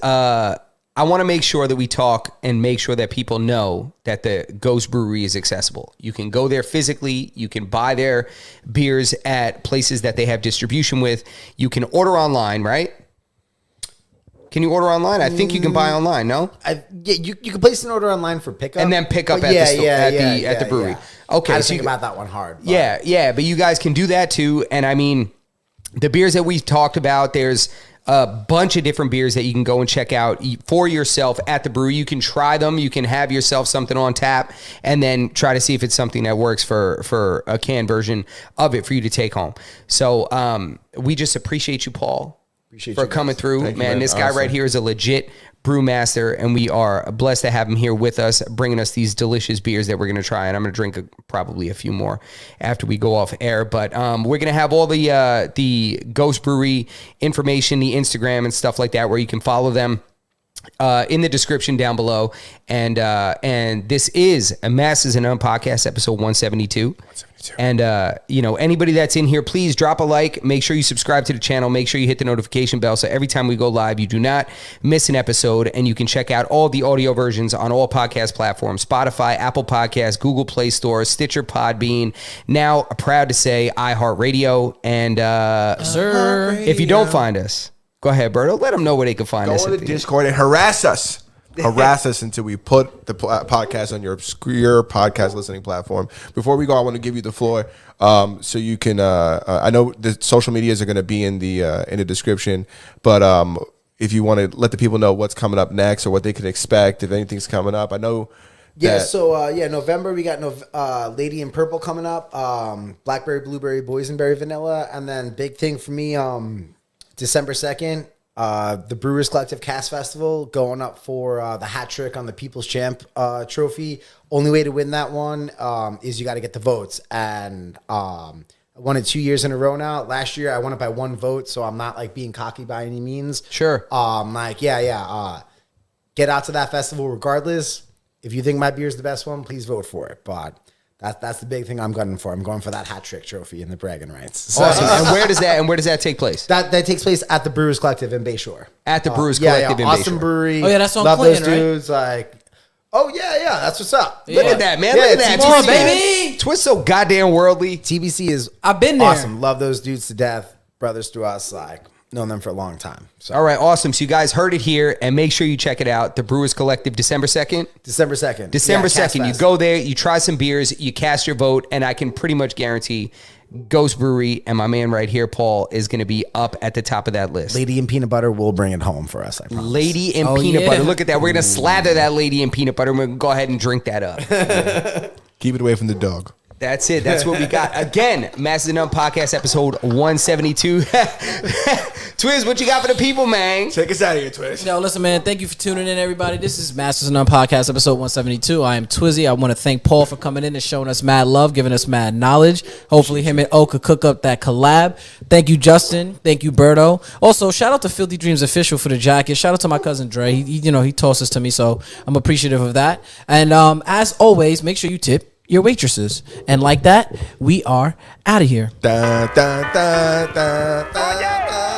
I want to make sure that we talk and make sure that people know that the Ghost Brewery is accessible. You can go there physically. You can buy their beers at places that they have distribution with. You can order online, right? Can you order online? I think you can buy online, no? You can place an order online for pickup. And then pick up But at the brewery. yeah. Okay, I had to so think you- about that one hard. but- Yeah, but you guys can do that too. And I mean, the beers that we've talked about, there's a bunch of different beers that you can go and check out for yourself at the brewery. You can try them. You can have yourself something on tap and then try to see if it's something that works for a canned version of it for you to take home. So we just appreciate you, Paul, Appreciate for you guys. coming through. Thank you, man, man. this guy right Awesome. here is a legit brewmaster, and we are blessed to have him here with us, bringing us these delicious beers that we're going to try. And I'm going to drink probably a few more after we go off air. But we're going to have all the Ghost Brewery information, the Instagram and stuff like that, where you can follow them in the description down below. And this is a Masters and None podcast, episode 172. And anybody that's in here, please drop a like. Make sure you subscribe to the channel. Make sure you hit the notification bell so every time we go live, you do not miss an episode. And you can check out all the audio versions on all podcast platforms: Spotify, Apple Podcasts, Google Play Store, Stitcher, Podbean. Now, proud to say iHeartRadio. And Sir. if you don't find us, go ahead, Berto. Let them know where they can find Go us. on the Discord and harass us. Harass us until we put the podcast on your obscure podcast listening platform. Before we go, I want to give you the floor so you can. I know the social medias are going to be in the description, but if you want to let the people know what's coming up next or what they can expect, if anything's coming up, I know. Yeah, that- so November we got Lady in Purple coming up, Blackberry, Blueberry, Boysenberry, Vanilla, and then big thing for me, December 2nd, the Brewers Collective Cast Festival going up for the hat trick on the People's Champ trophy. Only way to win that one is you got to get the votes, and I won it 2 years in a row now. Last year I won it by 1 vote, so I'm not like being cocky by any means. Sure. Get out to that festival regardless. If you think my beer is the best one, please vote for it. But that's the big thing I'm gunning for. I'm going for that hat trick trophy and the bragging rights. So Awesome. And where does that take place? that takes place at the Brewers Collective in Bayshore. At the Brewers Collective in Awesome Bayshore. Brewery. Oh, yeah, that's on Love Clinton, those right? dudes. Like, oh yeah, that's what's up. Yeah. Look at that, man. Yeah, Look at that. Come on, TBC, baby. Twist so goddamn worldly. TBC is I've been there. awesome. Love those dudes to death. Brothers to us. Like, known them for a long time. So All right, awesome. So you guys heard it here, and make sure you check it out. The Brewers Collective, December 2nd. December 2nd. December Yeah, Cast 2nd. You Fest. go there, you try some beers, you cast your vote, and I can pretty much guarantee Ghost Brewery and my man right here, Paul, is going to be up at the top of that list. Lady and Peanut Butter will bring it home for us. I promise. Lady and Oh, peanut yeah. butter. Look at that. We're going to slather that lady in peanut butter, and we're going to go ahead and drink that up. keep it away from the dog. That's it. That's what we got. Again, Masters and None podcast, episode 172. Twiz, what you got for the people, man? Take us out of here, Twitch. Yo, listen, man, thank you for tuning in, everybody. This is Masters of None Podcast, episode 172. I am Twizzy. I want to thank Paul for coming in and showing us mad love, giving us mad knowledge. Hopefully him and O could cook up that collab. Thank you, Justin. Thank you, Berto. Also, shout out to Filthy Dreams Official for the jacket. Shout out to my cousin Dre. He tossed this to me, so I'm appreciative of that. And as always, make sure you tip your waitresses. And like that, we are out of here. Da, da, da, da, da, da.